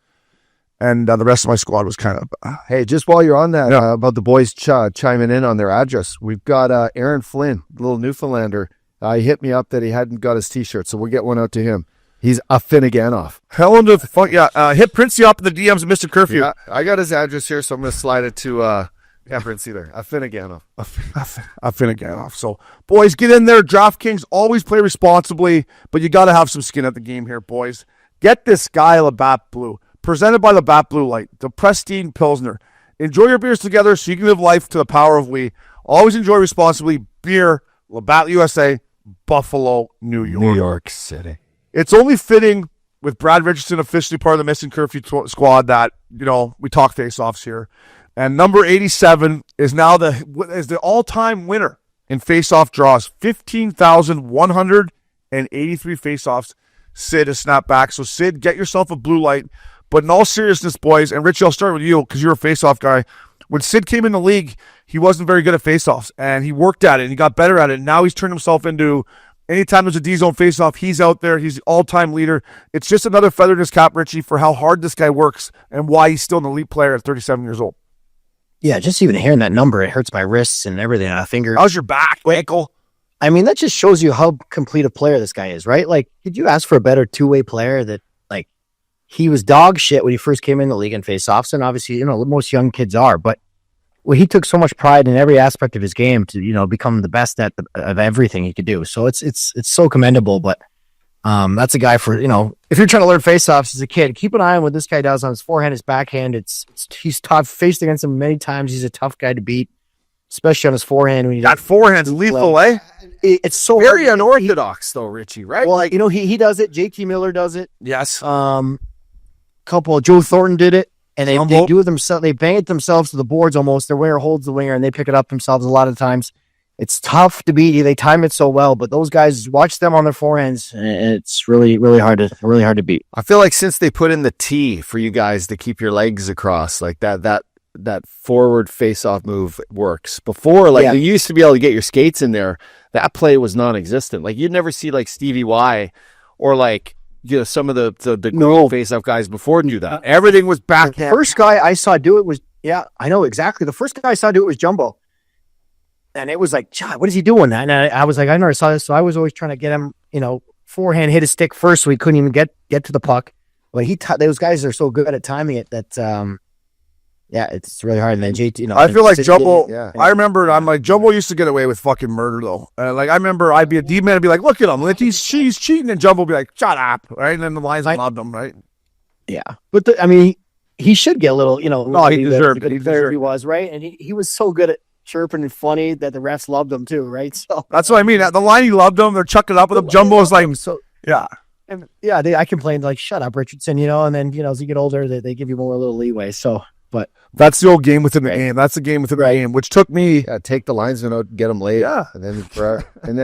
and the rest of my squad was kind of... Hey, just while you're on that, about the boys chiming in on their address, we've got Aaron Flynn, little Newfoundlander. He hit me up that he hadn't got his T-shirt, so we'll get one out to him. He's a Finneganoff. Hell in the fuck, yeah. Hit Princey up in the DMs of Missin Curfew. Yeah, I got his address here, so I'm going to slide it to Princey there. A Finneganoff. A Finneganoff. So, boys, get in there. DraftKings, always play responsibly, but you got to have some skin at the game here, boys. Get this guy Labatt Blue. Presented by Labatt Blue Light, the pristine Pilsner. Enjoy your beers together so you can live life to the power of we. Always enjoy responsibly. Beer, Labatt USA, Buffalo, New York. New York City. It's only fitting with Brad Richardson officially part of the Missin Curfew squad that, we talk face-offs here. And number 87 is now the all-time winner in face-off draws. 15,183 face-offs. Sid has snapped back. So, Sid, get yourself a blue light. But in all seriousness, boys, and Richie, I'll start with you because you're a face-off guy. When Sid came in the league, he wasn't very good at face-offs, and he worked at it, and he got better at it. And now he's turned himself into, anytime there's a D-zone face-off, he's out there. He's the all-time leader. It's just another feather in his cap, Richie, for how hard this guy works and why he's still an elite player at 37 years old. Yeah, just even hearing that number, it hurts my wrists and everything. I finger. How's your back, ankle? I mean, that just shows you how complete a player this guy is, right? Like, could you ask for a better two-way player that, like, he was dog shit when he first came in the league in face-offs, and obviously, most young kids are, but he took so much pride in every aspect of his game to, become the best of everything he could do. So it's so commendable, but that's a guy for, if you're trying to learn face-offs as a kid, keep an eye on what this guy does on his forehand, his backhand. He's tough, faced against him many times. He's a tough guy to beat, especially on his forehand. When that forehand's lethal, eh? It's so very unorthodox, though, Richie, right? Well, he does it. JT Miller does it. Yes. Couple, Joe Thornton did it. And they do it themselves. They bang it themselves to the boards almost. Their winger holds the winger, and they pick it up themselves a lot of times. It's tough to beat. They time it so well, but those guys, watch them on their forehands. It's really, really hard to beat. I feel like since they put in the tee for you guys to keep your legs across, like that forward face-off move works. Before, you used to be able to get your skates in there. That play was non-existent. Like you'd never see like Stevie Y or like. Some of the face-off guys before do that. Everything was backhand. The first guy I saw do it was, I know exactly. The first guy I saw do it was Jumbo. And it was like, God, what is he doing? And I was like, I never saw this. So I was always trying to get him, forehand hit his stick first so he couldn't even get to the puck. But those guys are so good at timing it that, it's really hard. And then JT, I feel like Jumbo. I remember, I'm like, Jumbo used to get away with fucking murder though. I remember I'd be a D man and be like, look at him, he's cheating, and Jumbo would be like, shut up, right? And then the Lions loved him, right? Yeah, but he should get a little, No, he deserved it. He was right, and he was so good at chirping and funny that the refs loved him too, right? So that's what I mean. At the line, he loved him. They're chucking up with him. Jumbo was like, so yeah. And I complained like, shut up, Richardson, and then as you get older, they give you more a little leeway. So. But that's the old game within the game. That's the game within the game, which took me. Yeah, take the linesman out, get them late. Yeah, and then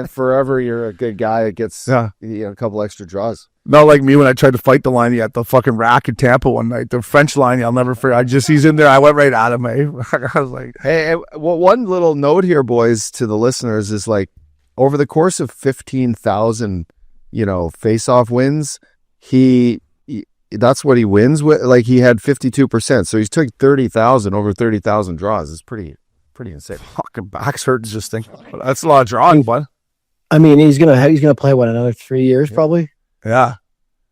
forever you're a good guy that gets a couple extra draws. Not like me when I tried to fight the line at the fucking rack in Tampa one night. The French line, I'll never forget. He's in there. I went right at him. I was like, hey, well, one little note here, boys, to the listeners is like over the course of 15,000, face-off wins, that's what he wins with. Like he had 52%, so he's took 30,000 over 30,000 draws. It's pretty insane. Fucking backs hurt just thinking. That's a lot of drawing, bud. He's gonna play another 3 years probably. Yeah,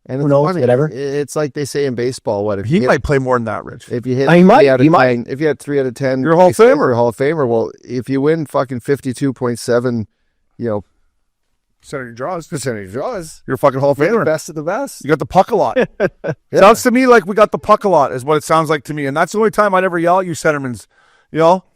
and who knows? Whatever. It's like they say in baseball. What if he might play more than that, Rich? If you hit, he might. If you had 3 out of 10, you're a Hall of Famer. You're a Hall of Famer. Well, if you win fucking 52.7, percentage of draws. You're a fucking Hall of Famer. Best of the best. You got the puck a lot. Sounds to me like we got the puck a lot is what it sounds like to me. And that's the only time I'd ever yell at you centermans.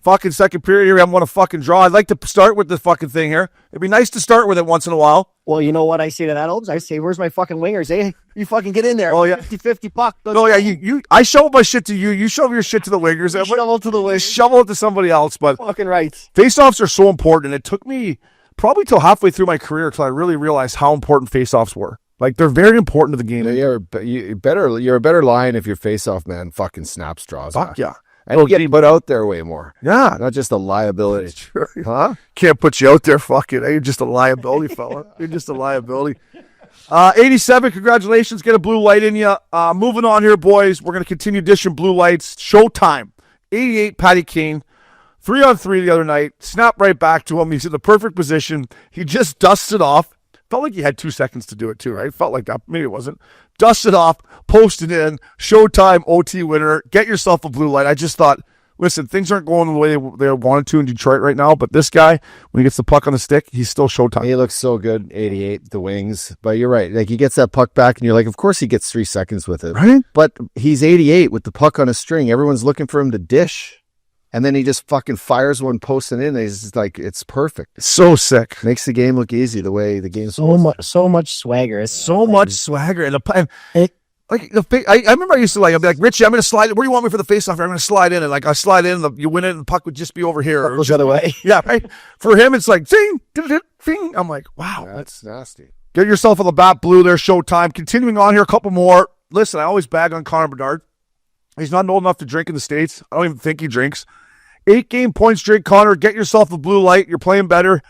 Fucking second period here, I'm going to fucking draw. I'd like to start with this fucking thing here. It'd be nice to start with it once in a while. Well, you know what I say to that, Obes? I say, where's my fucking wingers? Hey, you fucking get in there. Oh, yeah. 50-50 puck. Oh, yeah. I shovel my shit to you. You shovel your shit to the wingers. Shovel to the wingers. Shovel it to somebody else. But fucking right. Face-offs are so important. It took me probably till halfway through my career till I really realized how important face-offs were. Like, they're very important to the game. You're a better line if your face-off man fucking snaps draws. Fuck yeah. And you get put out there way more. Yeah. Not just a liability. Huh? Can't put you out there, fuck it. You're just a liability, fella. You're just a liability. 87, congratulations. Get a blue light in you. Moving on here, boys. We're going to continue dishing blue lights. Showtime. 88, Patty Kane. 3-on-3 the other night. Snap right back to him. He's in the perfect position. He just dusted off. Felt like he had 2 seconds to do it too, right? Felt like that. Maybe it wasn't. Dusted off, posted in. Showtime, OT winner. Get yourself a blue light. I just thought, listen, things aren't going the way they wanted to in Detroit right now, but this guy, when he gets the puck on the stick, he's still showtime. He looks so good, 88, the wings. But you're right. Like, he gets that puck back, and you're like, of course he gets 3 seconds with it. Right? But he's 88 with the puck on a string. Everyone's looking for him to dish. And then he just fucking fires one posting in. And he's just like, it's perfect. It's so sick. Makes the game look easy the way the game's So much swagger. It's So much swagger. And I remember I used to I'd be like, Richie, I'm going to slide. Where do you want me for the face-off? I'm going to slide in. And I slide in, you win it, and the puck would just be over here. goes the other way. Yeah, right? For him, it's like, zing, ding. I'm like, wow. That's nasty. Get yourself on the bat blue there, showtime. Continuing on here, a couple more. Listen, I always bag on Connor Bedard. He's not old enough to drink in the States. I don't even think he drinks. 8-game point streak, Connor. Get yourself a blue light. You're playing better.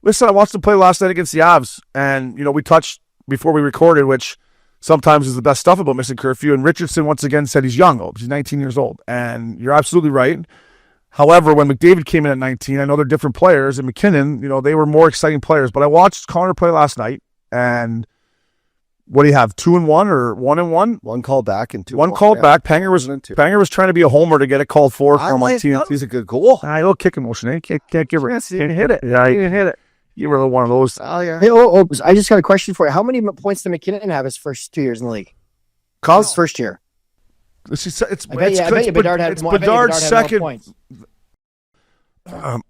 Listen, I watched him play last night against the Avs. And, we touched before we recorded, which sometimes is the best stuff about Missin Curfew. And Richardson, once again, said he's young. He's 19 years old. And you're absolutely right. However, when McDavid came in at 19, I know they're different players. And McKinnon, they were more exciting players. But I watched Connor play last night. And what do you have? 2-1 or 1-1? One call back and 2. One called back. Panger was trying to be a homer to get it called for from my team. He's a good goal. I don't kick motion. He can't give her. Can't hit it. Yeah, he didn't hit it. You were one of those. Oh yeah. Hey, I just got a question for you. How many points did McKinnon have his first 2 years in the league? His first year. It's Bedard's second. Points.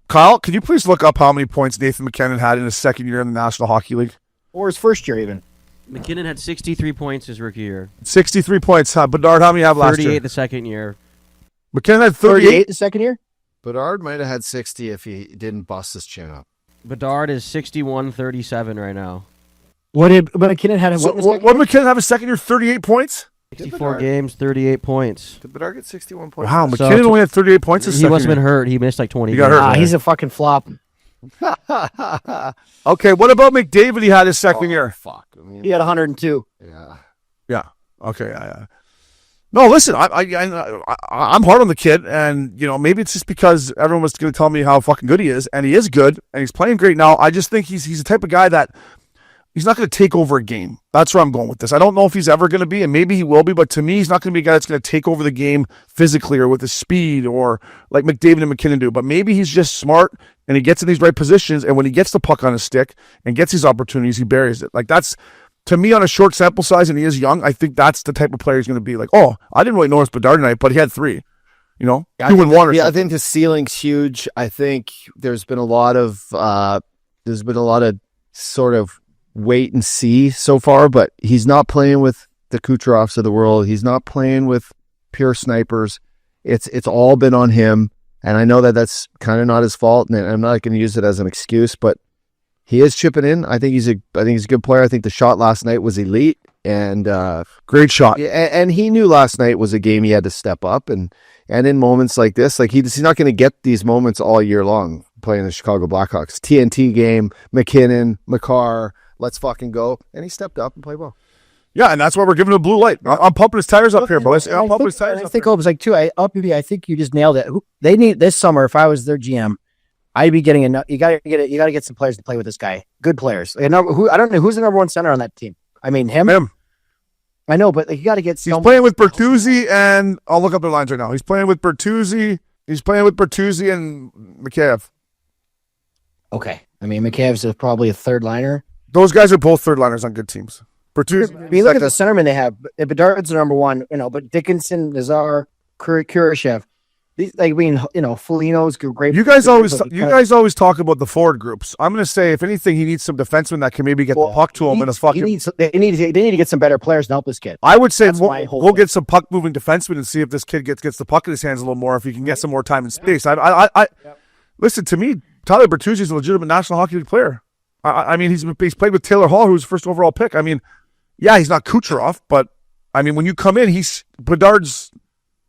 Kyle, can you please look up how many points Nathan McKinnon had in his second year in the National Hockey League? Or his first year even. McKinnon had 63 points his rookie year. 63 points. Bedard, how many you have last year? 38 the second year. McKinnon had 38 the second year? Bedard might have had 60 if he didn't bust his chin up. Bedard is 61-37 right now. What did McKinnon had? What McKinnon have his second year? 38 points? 64 games, 38 points. Did Bedard get 61 points? Wow, McKinnon only had 38 points his He second must have been year. hurt. He missed like 20 He got games. hurt. He's a fucking flop. Okay, what about McDavid? He had his second year. Fuck. I mean, He had 102. yeah. Yeah. Okay. No, listen. I'm hard on the kid, and maybe it's just because everyone was going to tell me how fucking good he is, and he is good, and he's playing great now. I just think he's the type of guy that he's not going to take over a game. That's where I'm going with this. I don't know if he's ever going to be, and maybe he will be, but to me, he's not going to be a guy that's going to take over the game physically or with his speed or like McDavid and McKinnon do. But maybe he's just smart and he gets in these right positions, and when he gets the puck on his stick and gets these opportunities, he buries it. Like that's, to me, on a short sample size, and he is young, I think that's the type of player he's going to be. Like, oh, I didn't really notice Bedard tonight, but he had 3. 2 and 1 or Yeah, I something. think the ceiling's huge. I think there's been a lot of sort of wait and see so far, but he's not playing with the Kucherovs of the world. He's not playing with pure snipers. It's all been on him, and I know that that's kind of not his fault, and I'm not going to use it as an excuse, but he is chipping in. I think he's a good player. I think the shot last night was elite, and Great shot. and he knew last night was a game he had to step up, and in moments like this, like he's not going to get these moments all year long playing the Chicago Blackhawks. TNT game, McKinnon, McCarr, let's fucking go, and he stepped up and played well. Yeah, and that's why we're giving him a blue light. I'm pumping his tires up here, boys. I'm pumping his tires I up think here. I was like, too. I think you just nailed it. They need this summer. If I was their GM, I'd be getting enough. You got to get some players to play with this guy. Good players. I don't know who's the number 1 center on that team. I mean him. I know, but you got to get. He's playing with Bertuzzi, and I'll look up their lines right now. He's playing with Bertuzzi. He's playing with Bertuzzi and Mikheyev. Okay, I mean McCabe's probably a third liner. Those guys are both third liners on good teams. Bertuzzi. I mean, look at the centermen they have. Bedard's the number 1, but Dickinson, Nazar, Kurashev. These, Foligno's great. You guys always talk about the forward groups. I'm going to say, if anything, he needs some defensemen that can maybe get the puck to him in a fucking. They need to get some better players to help this kid. I would say That's my whole we'll thing. get some puck moving defensemen and see if this kid gets the puck in his hands a little more. If he can get some more time and space. Listen to me. Tyler Bertuzzi is a legitimate National Hockey League player. I mean, he's played with Taylor Hall, who's first overall pick. I mean, yeah, he's not Kucherov, but I mean, when you come in, Bedard's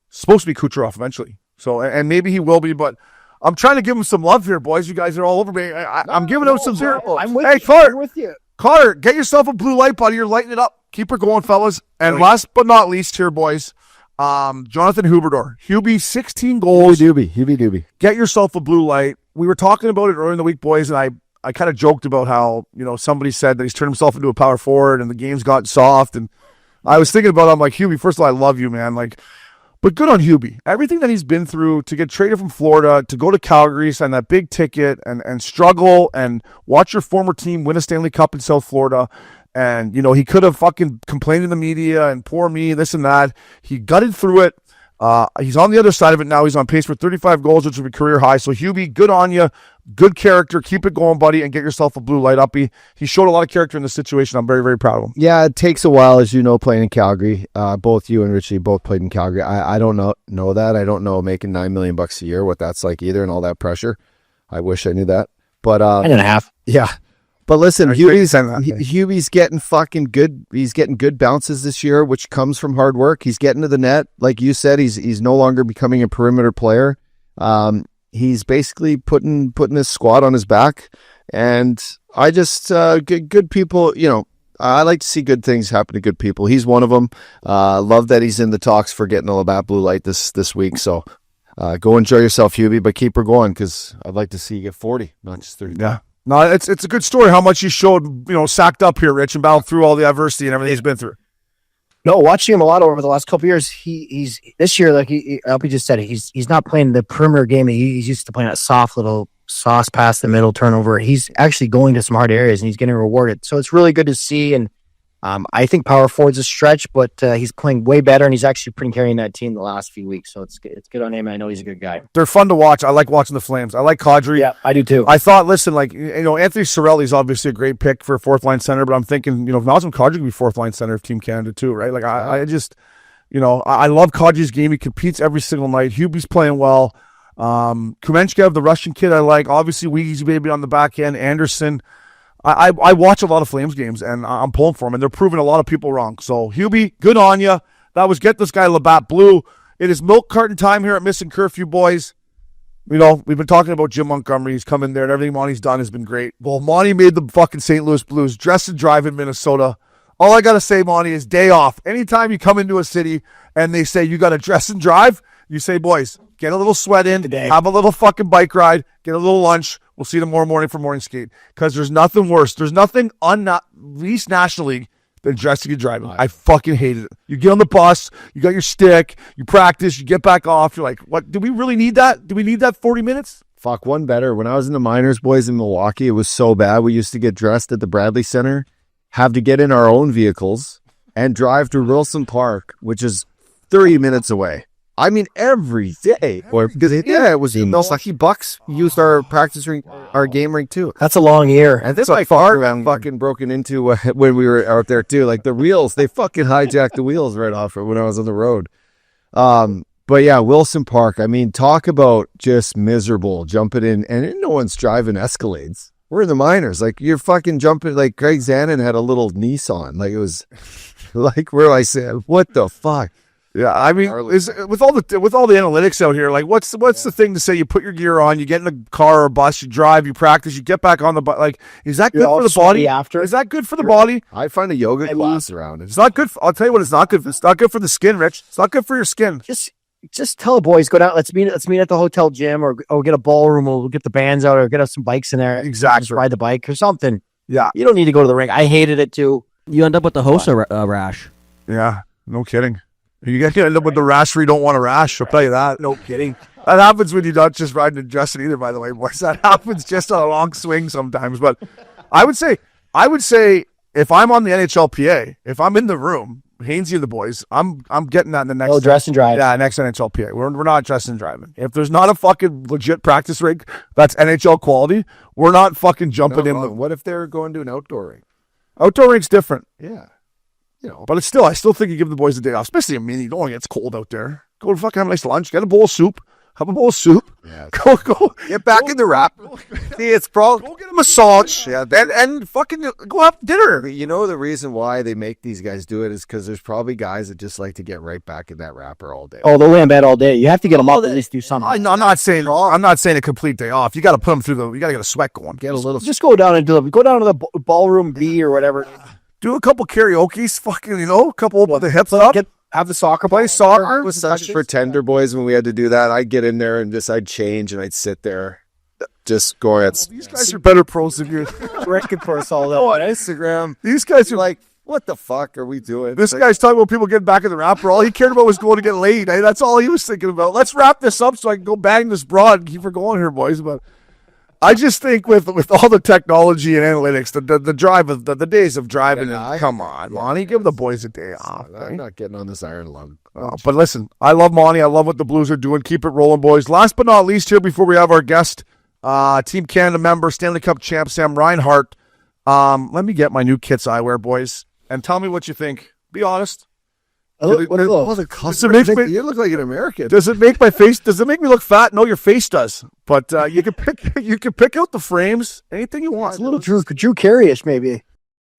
supposed to be Kucherov eventually. So, and maybe he will be, but I'm trying to give him some love here, boys. You guys are all over me. I'm giving out some zero. I'm with Hey, you. Carter, I'm with you. Carter, get yourself a blue light, buddy. You're lighting it up. Keep her going, fellas. And last but not least here, boys, Jonathan Huberdeau. Hubie, 16 goals. Hubie. Get yourself a blue light. We were talking about it earlier in the week, boys, and I kind of joked about how, somebody said that he's turned himself into a power forward and the game's gotten soft. And I was thinking about it. I'm like, Hubie, first of all, I love you, man. But good on Hubie. Everything that he's been through to get traded from Florida, to go to Calgary, sign that big ticket, and struggle, and watch your former team win a Stanley Cup in South Florida. And, he could have fucking complained in the media and poor me, this and that. He gutted through it. He's on the other side of it now. He's on pace for 35 goals, which will be career high. So, Hubie, good on you. Good character. Keep it going, buddy, and get yourself a blue light up. He showed a lot of character in this situation. I'm very, very proud of him. Yeah, it takes a while, as you know, playing in Calgary. Both you and Richie both played in Calgary. I don't know that. I don't know making $9 million a year, what that's like either, and all that pressure. I wish I knew that. But 9.5. Yeah. But listen, Hubie's getting fucking good. He's getting good bounces this year, which comes from hard work. He's getting to the net. Like you said, he's no longer becoming a perimeter player. He's basically putting his squad on his back. And I just, good people, I like to see good things happen to good people. He's one of them. Love that he's in the talks for getting a Labatt blue light this week. So go enjoy yourself, Hubie, but keep her going, because I'd like to see you get 40, not just 30. Yeah. No, it's a good story how much he showed, sacked up here, Rich, and battled through all the adversity and everything he's been through. No, watching him a lot over the last couple of years, he's this year, like LP just said, he's not playing the perimeter game. He's used to playing that soft little sauce past the middle turnover. He's actually going to some hard areas and he's getting rewarded. So it's really good to see. And I think power forward's a stretch, but he's playing way better, and he's actually been carrying that team the last few weeks. So it's good on him. I know he's a good guy. They're fun to watch. I like watching the Flames. I like Kadri. Yeah, I do too. I thought, listen, Anthony Cirelli's obviously a great pick for a fourth line center, but I'm thinking, Nazem Kadri could be fourth line center of Team Canada too, right? I just, I love Kadri's game. He competes every single night. Hubie's playing well. Kumenchkev, the Russian kid, I like. Obviously, Weezy's baby on the back end. Anderson. I watch a lot of Flames games, and I'm pulling for them, and they're proving a lot of people wrong. So, Hubie, good on you. That was get this guy Labatt blue. It is milk carton time here at Missin Curfew, boys. We've been talking about Jim Montgomery. He's come in there, and everything Monty's done has been great. Well, Monty made the fucking St. Louis Blues dress and drive in Minnesota. All I got to say, Monty, is day off. Anytime you come into a city and they say you got to dress and drive, you say, boys, get a little sweat in, have a little fucking bike ride, get a little lunch. We'll see you tomorrow morning for morning skate, because there's nothing worse. There's nothing least National League than dressing and driving. I fucking hated it. You get on the bus, you got your stick, you practice, you get back off. You're like, what? Do we really need that? Do we need that 40 minutes? Fuck, one better. When I was in the minors, boys, in Milwaukee, it was so bad. We used to get dressed at the Bradley Center, have to get in our own vehicles, and drive to Wilson Park, which is 30 minutes away. I mean, every day. Because it was the Milwaukee Bucks used our practice rink, our game rink too. That's a long year. And this my car fucking broken into when we were out there too. Like the wheels, they fucking hijacked the wheels right off it when I was on the road. But yeah, Wilson Park. I mean, talk about just miserable jumping in, and no one's driving Escalades. We're in the minors. Like you're fucking jumping. Like Greg Zanin had a little Nissan. Like it was like where I said, what the fuck. Yeah, I mean, with all the analytics out here, like what's the thing to say? You put your gear on, you get in a car or a bus, you drive, you practice, you get back on the bus. Like, is that good for the body? Is that good for the body? I find a yoga class around it. It's not good. I'll tell you what, it's not good. It's not good for the skin, Rich. It's not good for your skin. Just tell the boys, go down. Let's meet at the hotel gym, or get a ballroom. We'll get the bands out, or get us some bikes in there. Exactly. Just ride the bike or something. Yeah. You don't need to go to the rink. I hated it too. You end up with the Hosa rash. Yeah, no kidding. You get to end up with the rash where you don't want a rash. I'll tell you that. No kidding. That happens when you're not just riding and dressing either, by the way, boys. That happens just on a long swing sometimes. But I would say if I'm on the NHLPA, if I'm in the room, Hainsey and the boys, I'm getting that in the next. Oh, dress and drive. Yeah, next NHLPA. We're not dressing and driving. If there's not a fucking legit practice rink that's NHL quality, we're not fucking jumping in. What if they're going to an outdoor rink? Outdoor rink's different. Yeah. But I still think you give the boys a day off, especially in Mini. You don't want to get cold out there. Go to fucking have a nice lunch, get a bowl of soup, Have a bowl of soup. Yeah. Go. Get back in the wrap. See, it's probably Go get a massage. Yeah, and fucking go have dinner. You know the reason why they make these guys do it is because there's probably guys that just like to get right back in that wrapper all day. Oh, they'll lay in bed all day. You have to get them up at least do something. I'm not saying a complete day off. You got to put them through you got to get a sweat going. Get a little. Just go down to the ballroom B or whatever. Do a couple karaoke's, fucking, a couple with the hips up. Have the soccer Play soccer. It was such pretender boys when we had to do that. I'd get in there and I'd change and I'd sit there, just going. These guys are better pros than you. Reckon for us all on Instagram. These guys are like, what the fuck are we doing? This guy's talking about people getting back in the wrapper. All he cared about was going to get laid. That's all he was thinking about. Let's wrap this up so I can go bang this broad and keep her going here, boys. But I just think with all the technology and analytics, the drive of the days of driving, come on, Monty, give the boys a day off. I'm not getting on this iron lung. But listen, I love Monty. I love what the Blues are doing. Keep it rolling, boys. Last but not least here, before we have our guest, Team Canada member, Stanley Cup champ, Sam Reinhart. Let me get my new Kits eyewear, boys, and tell me what you think. Be honest. You look like an American. Does it make me look fat? No, your face does. But you can pick out the frames, anything you want. It's a little Drew Carey-ish, maybe.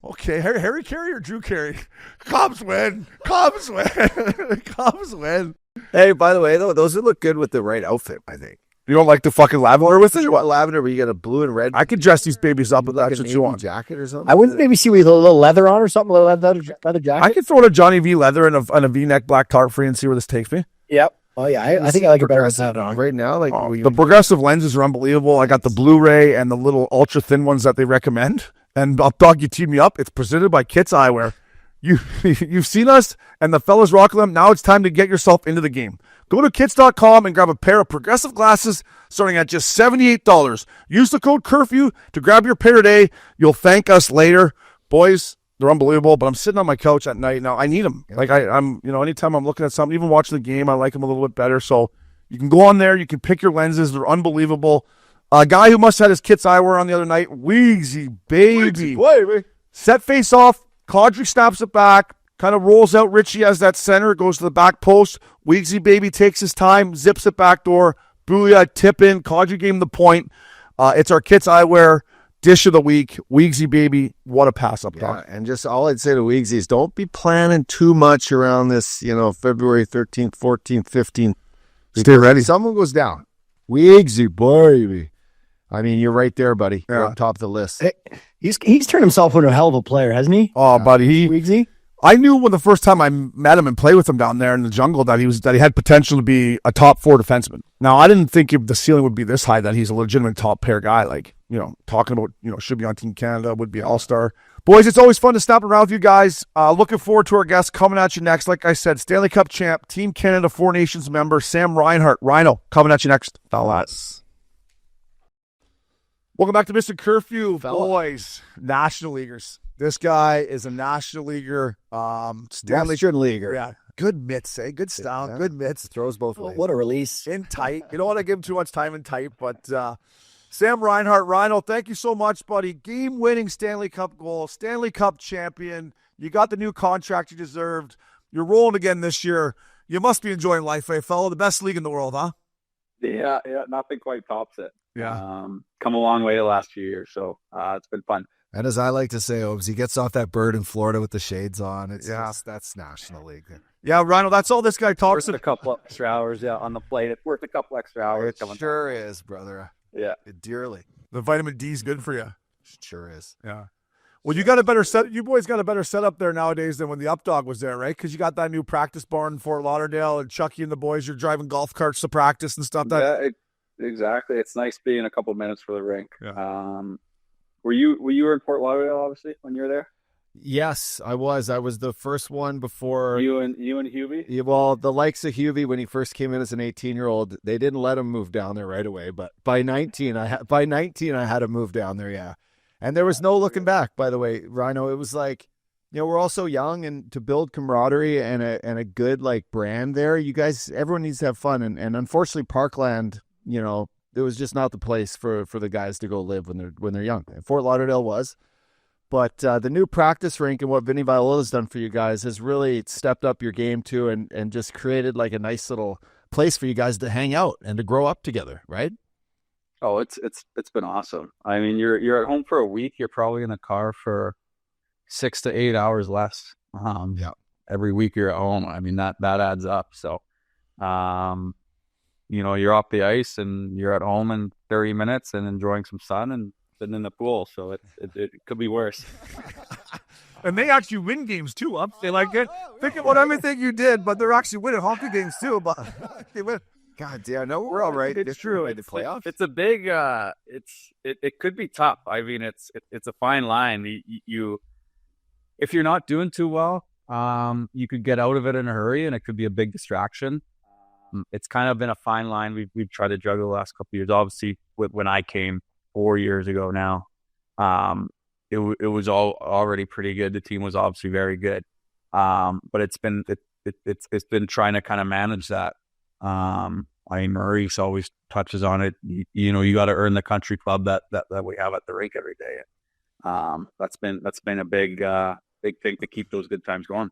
Okay, Harry Carey or Drew Carey? Cubs win. Cubs win. Hey, by the way, though, those would look good with the right outfit, I think. You don't like the fucking lavender with it? You want lavender where you got a blue and red? I could dress these babies up with like that's what you want. Jacket or something? I wouldn't maybe see with a little leather on or something, a little leather jacket. I could throw in a Johnny V leather and a V-neck black tarp free and see where this takes me. Yep. Oh, yeah. I think I like it better with that on. Right now, the progressive lenses are unbelievable. I got the Blu-ray and the little ultra thin ones that they recommend. And Dog, you teed me up. It's presented by Kits Eyewear. You've seen us and the fellas rocking them. Now it's time to get yourself into the game. Go to kits.com and grab a pair of progressive glasses starting at just $78. Use the code curfew to grab your pair today. You'll thank us later. Boys, they're unbelievable, but I'm sitting on my couch at night now. I need them. Like I'm anytime I'm looking at something, even watching the game, I like them a little bit better. So you can go on there. You can pick your lenses. They're unbelievable. A guy who must have had his Kits eyewear on the other night, Weegsy, baby. Set face off. Kadri snaps it back. Kind of rolls out Richie as that center. Goes to the back post. Weegsy, baby, takes his time. Zips it back door. Booyah, tip in. Kadri gave him the point. It's our Kits eyewear dish of the week. Weegsy, baby, what a pass up top. And just all I'd say to Weegsy is don't be planning too much around this, February 13th, 14th, 15th. Stay ready. Someone goes down. Weegsy, baby. I mean, you're right there, buddy. Yeah. You're on top of the list. Hey, he's turned himself into a hell of a player, hasn't he? Oh, buddy, Weegsy? I knew when the first time I met him and played with him down there in the jungle that he had potential to be a top 4 defenseman. Now, I didn't think the ceiling would be this high, that he's a legitimate top pair guy. Like, talking about, should be on Team Canada, would be an all-star. Boys, it's always fun to stop around with you guys. Looking forward to our guests coming at you next. Like I said, Stanley Cup champ, Team Canada 4 Nations member, Sam Reinhart. Rhino, coming at you next. Fellas. Welcome back to Missin Curfew, boys. National Leaguers. This guy is a National Leaguer. Western Leaguer. Yeah. Good mitts, eh? Good style. Yeah. Good mitts. Throws both ways. What a release. In tight. You don't want to give him too much time in tight, but Sam Reinhart, Rhino, thank you so much, buddy. Game-winning Stanley Cup goal, Stanley Cup champion. You got the new contract you deserved. You're rolling again this year. You must be enjoying life, eh, fellow? The best league in the world, huh? Yeah, nothing quite tops it. Yeah. Come a long way the last few years, so it's been fun. And as I like to say, Obes, he gets off that bird in Florida with the shades on. That's National League. Yeah, Rhino, that's all this guy talks Worth a couple extra hours, on the plane. It's worth a couple extra hours. It sure is, brother. Yeah. Dearly. The vitamin D is good for you. Sure is. Yeah. Well, you got a better set. You boys got a better setup there nowadays than when the Updog was there, right? Because you got that new practice barn in Fort Lauderdale, and Chucky and the boys, you're driving golf carts to practice and stuff. Exactly. It's nice being a couple minutes for the rink. Yeah. Were you in Fort Lauderdale, obviously, when you were there? Yes, I was. I was the first one before you and Hubie. Yeah, well, the likes of Hubie when he first came in as an 18-year-old, they didn't let him move down there right away. But by 19, I had to move down there. Yeah, and there was no looking back. By the way, Rhino, it was like, we're all so young, and to build camaraderie and a good brand there, you guys, everyone needs to have fun. And unfortunately, Parkland, it was just not the place for the guys to go live when they're young. And Fort Lauderdale was. But the new practice rink and what Vinny Viola's done for you guys has really stepped up your game too, and just created a nice little place for you guys to hang out and to grow up together, right? Oh, it's been awesome. I mean, you're at home for a week. You're probably in the car for 6 to 8 hours less. Yeah. Every week you're at home. I mean, that adds up. So, you're off the ice and you're at home in 30 minutes and enjoying some sun and sitting in the pool. So it could be worse. And they actually win games too. They like it. Think about everything you did, but they're actually winning hockey games too. But they win. God damn, no, we're all right. It's true. The playoffs. It's a big. It could be tough. I mean, it's a fine line. If you're not doing too well, you could get out of it in a hurry, and it could be a big distraction. It's kind of been a fine line we've tried to juggle the last couple of years. Obviously, when I came 4 years ago now, it was all already pretty good. The team was obviously very good, but it's been trying to kind of manage that. I mean, Maurice always touches on it. You got to earn the country club that we have at the rink every day. That's been a big thing to keep those good times going.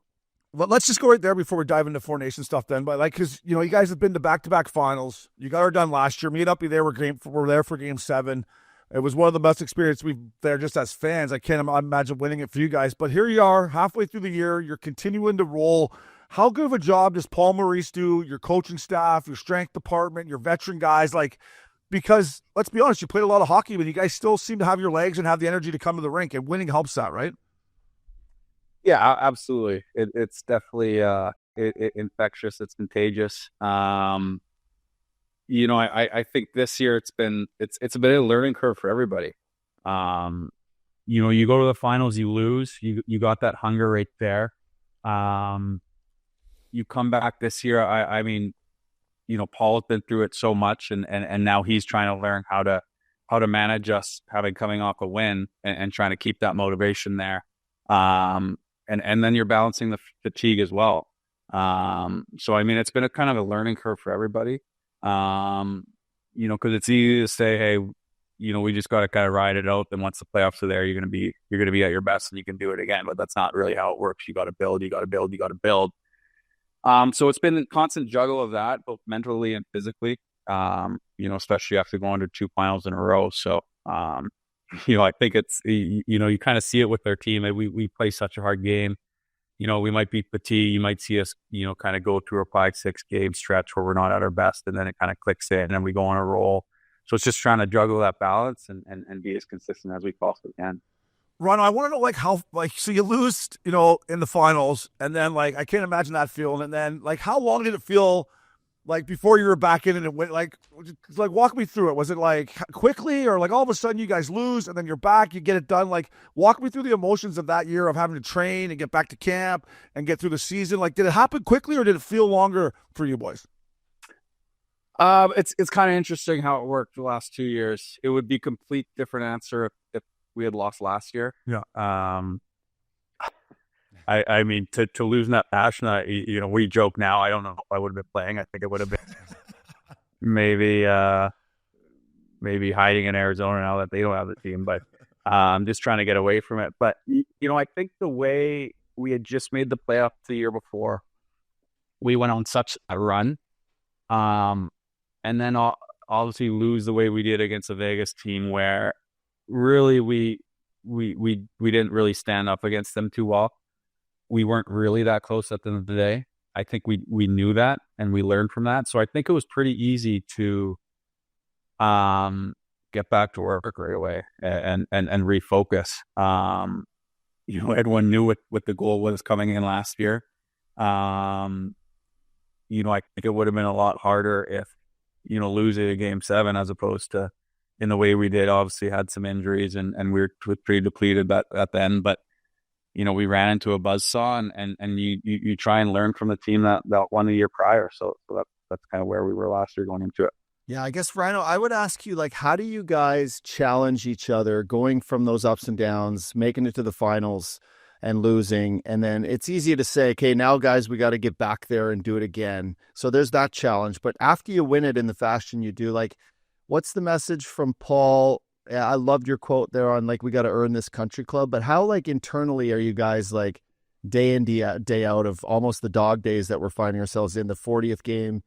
Well, let's just go right there before we dive into Four Nations stuff then. But because you guys have been to back-to-back finals. You got her done last year. Me and Uppy there were there for Game 7. It was one of the best experiences we've there just as fans. I can't imagine winning it for you guys. But here you are, halfway through the year. You're continuing to roll. How good of a job does Paul Maurice do, your coaching staff, your strength department, your veteran guys? Because let's be honest, you played a lot of hockey, but you guys still seem to have your legs and have the energy to come to the rink, and winning helps that, right? Yeah, absolutely. It's definitely infectious. It's contagious. I think this year it's a bit of a learning curve for everybody. You go to the finals, you lose. You got that hunger right there. You come back this year. I mean, Paul has been through it so much, and now he's trying to learn how to manage us coming off a win and trying to keep that motivation there. And then you're balancing the fatigue as well. So I mean, it's been a kind of a learning curve for everybody. Because it's easy to say, hey, we just got to kind of ride it out. Then once the playoffs are there, you're gonna be at your best and you can do it again. But that's not really how it works. You got to build. So it's been a constant juggle of that, both mentally and physically. Especially after going to 2 finals in a row. So I think it's you kind of see it with our team. We play such a hard game. We might beat Petit. You might see us, kind of go through a 5-6 game stretch where we're not at our best, and then it kind of clicks in, and then we go on a roll. So it's just trying to juggle that balance and be as consistent as we possibly can. Ron, I want to know how so you lose, in the finals, and then I can't imagine that feeling. And then how long did it feel before you were back in and it went walk me through it. Was it quickly or all of a sudden you guys lose and then you're back, you get it done? Walk me through the emotions of that year of having to train and get back to camp and get through the season. Did it happen quickly or did it feel longer for you boys? It's kind of interesting how it worked the last 2 years. It would be a complete different answer if we had lost last year. Yeah. I mean, to lose that passion, we joke now. I don't know if I would have been playing. I think it would have been maybe hiding in Arizona now that they don't have the team, but just trying to get away from it. But, I think the way we had just made the playoffs the year before, we went on such a run, and then obviously lose the way we did against a Vegas team where really we didn't really stand up against them too well. We weren't really that close at the end of the day. I think we knew that and we learned from that. So I think it was pretty easy to get back to work right away and refocus. Everyone knew what the goal was coming in last year. I think it would have been a lot harder if, losing a Game 7 as opposed to in the way we did. Obviously had some injuries and we were pretty depleted at the end, but we ran into a buzzsaw and you try and learn from the team that won the year prior. So that's kind of where we were last year going into it. Yeah, I guess, Rhino, I would ask you, how do you guys challenge each other going from those ups and downs, making it to the finals and losing? And then it's easy to say, okay, now guys, we got to get back there and do it again. So there's that challenge. But after you win it in the fashion you do, what's the message from Paul? Yeah, I loved your quote there on we got to earn this country club, but how internally are you guys day in, day out of almost the dog days that we're finding ourselves in, the 40th game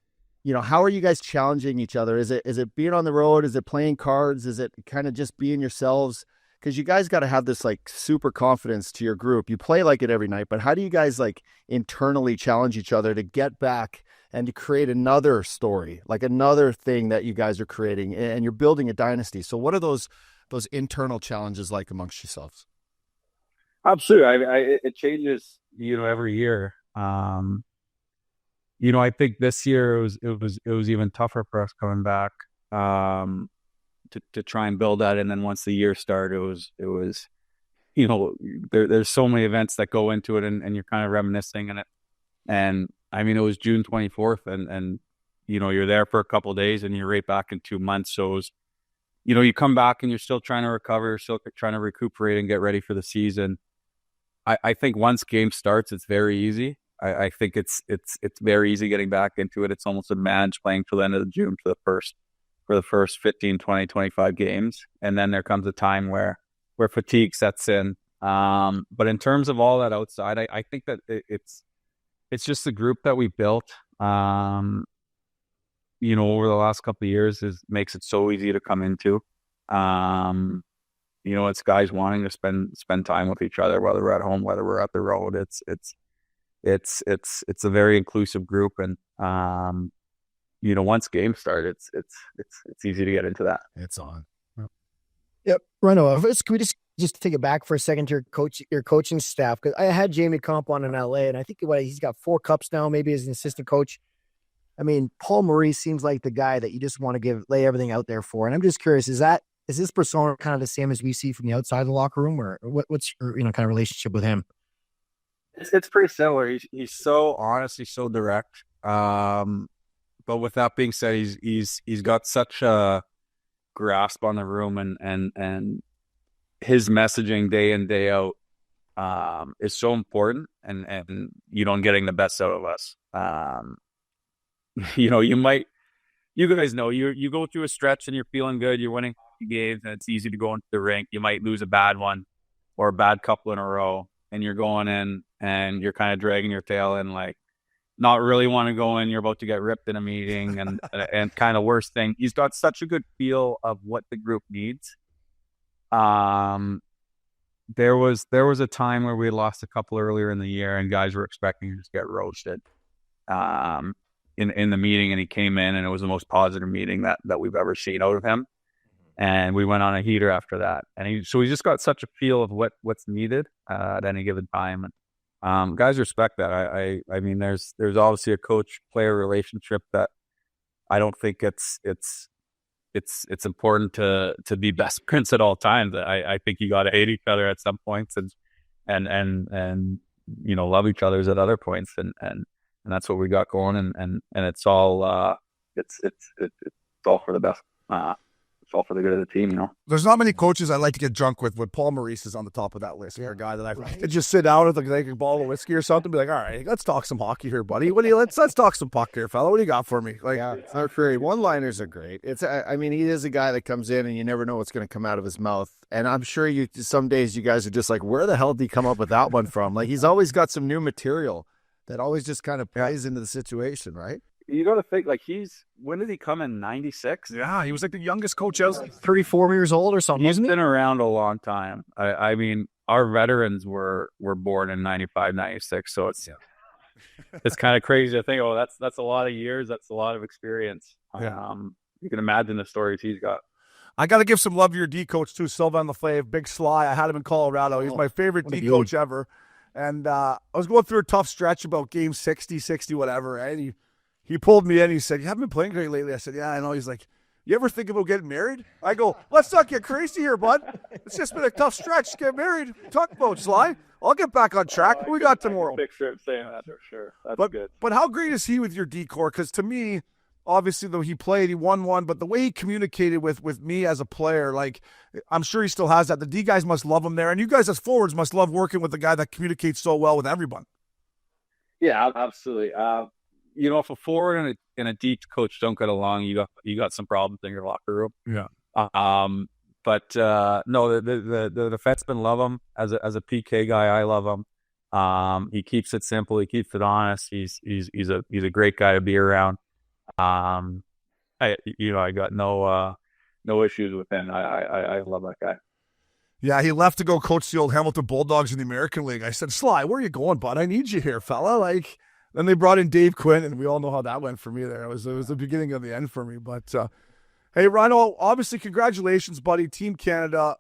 how are you guys challenging each other? Is it being on the road? Is it playing cards? Is it kind of just being yourselves? Because you guys got to have this like super confidence to your group. You play like it every night, but how do you guys like internally challenge each other to get back and to create another story, like another thing that you guys are creating, and you're building a dynasty? So what are those internal challenges like amongst yourselves? Absolutely. It changes, every year. I think this year it was even tougher for us coming back to try and build that. And then once the year started, it was there's so many events that go into it, and you're kind of reminiscing in it. And I mean, it was June 24th, and you're there for a couple of days, and you're right back in 2 months. So it was, you come back and you're still trying to recover, still trying to recuperate and get ready for the season. I think once game starts, it's very easy. I think it's very easy getting back into it. It's almost a managed playing till the end of June for the first 15, 20, 25 games. And then there comes a time where fatigue sets in. But in terms of all that outside, I think that it's just the group that we built, over the last couple of years makes it so easy to come into. It's guys wanting to spend time with each other, whether we're at home, whether we're at the road. It's a very inclusive group, and once games start, it's easy to get into that. It's on. Yep. Reno, can we just take it back for a second to your coaching staff? Because I had Jamie Comp on in LA, and I think he's got 4 cups now, maybe as an assistant coach. I mean, Paul Maurice seems like the guy that you just want to lay everything out there for. And I'm just curious, is this persona kind of the same as we see from the outside of the locker room, or what's your kind of relationship with him? It's pretty similar. He's so honest, he's so direct. But with that being said, he's got such a grasp on the room, and his messaging day in, day out is so important, and getting the best out of us. You guys know, you go through a stretch and you're feeling good, you're winning hockey games, and it's easy to go into the rink. You might lose a bad one or a bad couple in a row, and you're going in and you're kind of dragging your tail and like not really want to go in. You're about to get ripped in a meeting, and kind of worst thing. He's got such a good feel of what the group needs. There was a time where we lost a couple earlier in the year, and guys were expecting to just get roasted in the meeting, and he came in, and it was the most positive meeting that we've ever seen out of him. And we went on a heater after that. And he's just got such a feel of what's needed at any given time. And guys respect that. I mean, there's obviously a coach-player relationship that I don't think it's important to be best friends at all times. I think you got to hate each other at some points, and love each other's at other points, and that's what we got going. And it's all it's all for the best. It's all for the good of the team, There's not many coaches I like to get drunk with, but Paul Maurice is on the top of that list. For a guy that I could just sit down with like a bottle of whiskey or something, be like, all right, let's talk some hockey here, buddy. Let's talk some puck here, fella. What do you got for me? Like, It's not great. One-liners are great. I mean, he is a guy that comes in and you never know what's going to come out of his mouth. And I'm sure some days you guys are just like, where the hell did he come up with that one from? Like, he's always got some new material that always just kind of plays into the situation, right? You got to think, like, when did he come in? 96? Yeah, he was like the youngest coach out. 34 years old or something, He's been around a long time. I mean, our veterans were born in 95, 96, so it's kind of crazy to think, that's a lot of years, that's a lot of experience. Yeah. You can imagine the stories he's got. I got to give some love to your D coach too, Sylvain Lefebvre, Big Sly. I had him in Colorado. He's my favorite D coach ever. And I was going through a tough stretch about game 60, whatever, and he pulled me in. He said, "You haven't been playing great lately." I said, "Yeah, I know." He's like, "You ever think about getting married?" I go, "Let's not get crazy here, bud. It's just been a tough stretch. Get married. Talk about Sly. I'll get back on track. What we got tomorrow?" Big shirt saying that for sure. That's good. But how great is he with your D-core? Because to me, obviously, though he played, he won one, but the way he communicated with me as a player, like, I'm sure he still has that. The D guys must love him there, and you guys as forwards must love working with the guy that communicates so well with everyone. Yeah, absolutely. If a forward and a D coach don't get along, you got some problems in your locker room. Yeah. But no, the defensemen love him. As a PK guy, I love him. He keeps it simple. He keeps it honest. He's a great guy to be around. I got no issues with him. I love that guy. Yeah, he left to go coach the old Hamilton Bulldogs in the American League. I said, Sly, where are you going, bud? I need you here, fella. Like, then they brought in Dave Quinn, and we all know how that went for me there. It was the beginning of the end for me. But hey, Rhino, obviously, congratulations, buddy, Team Canada.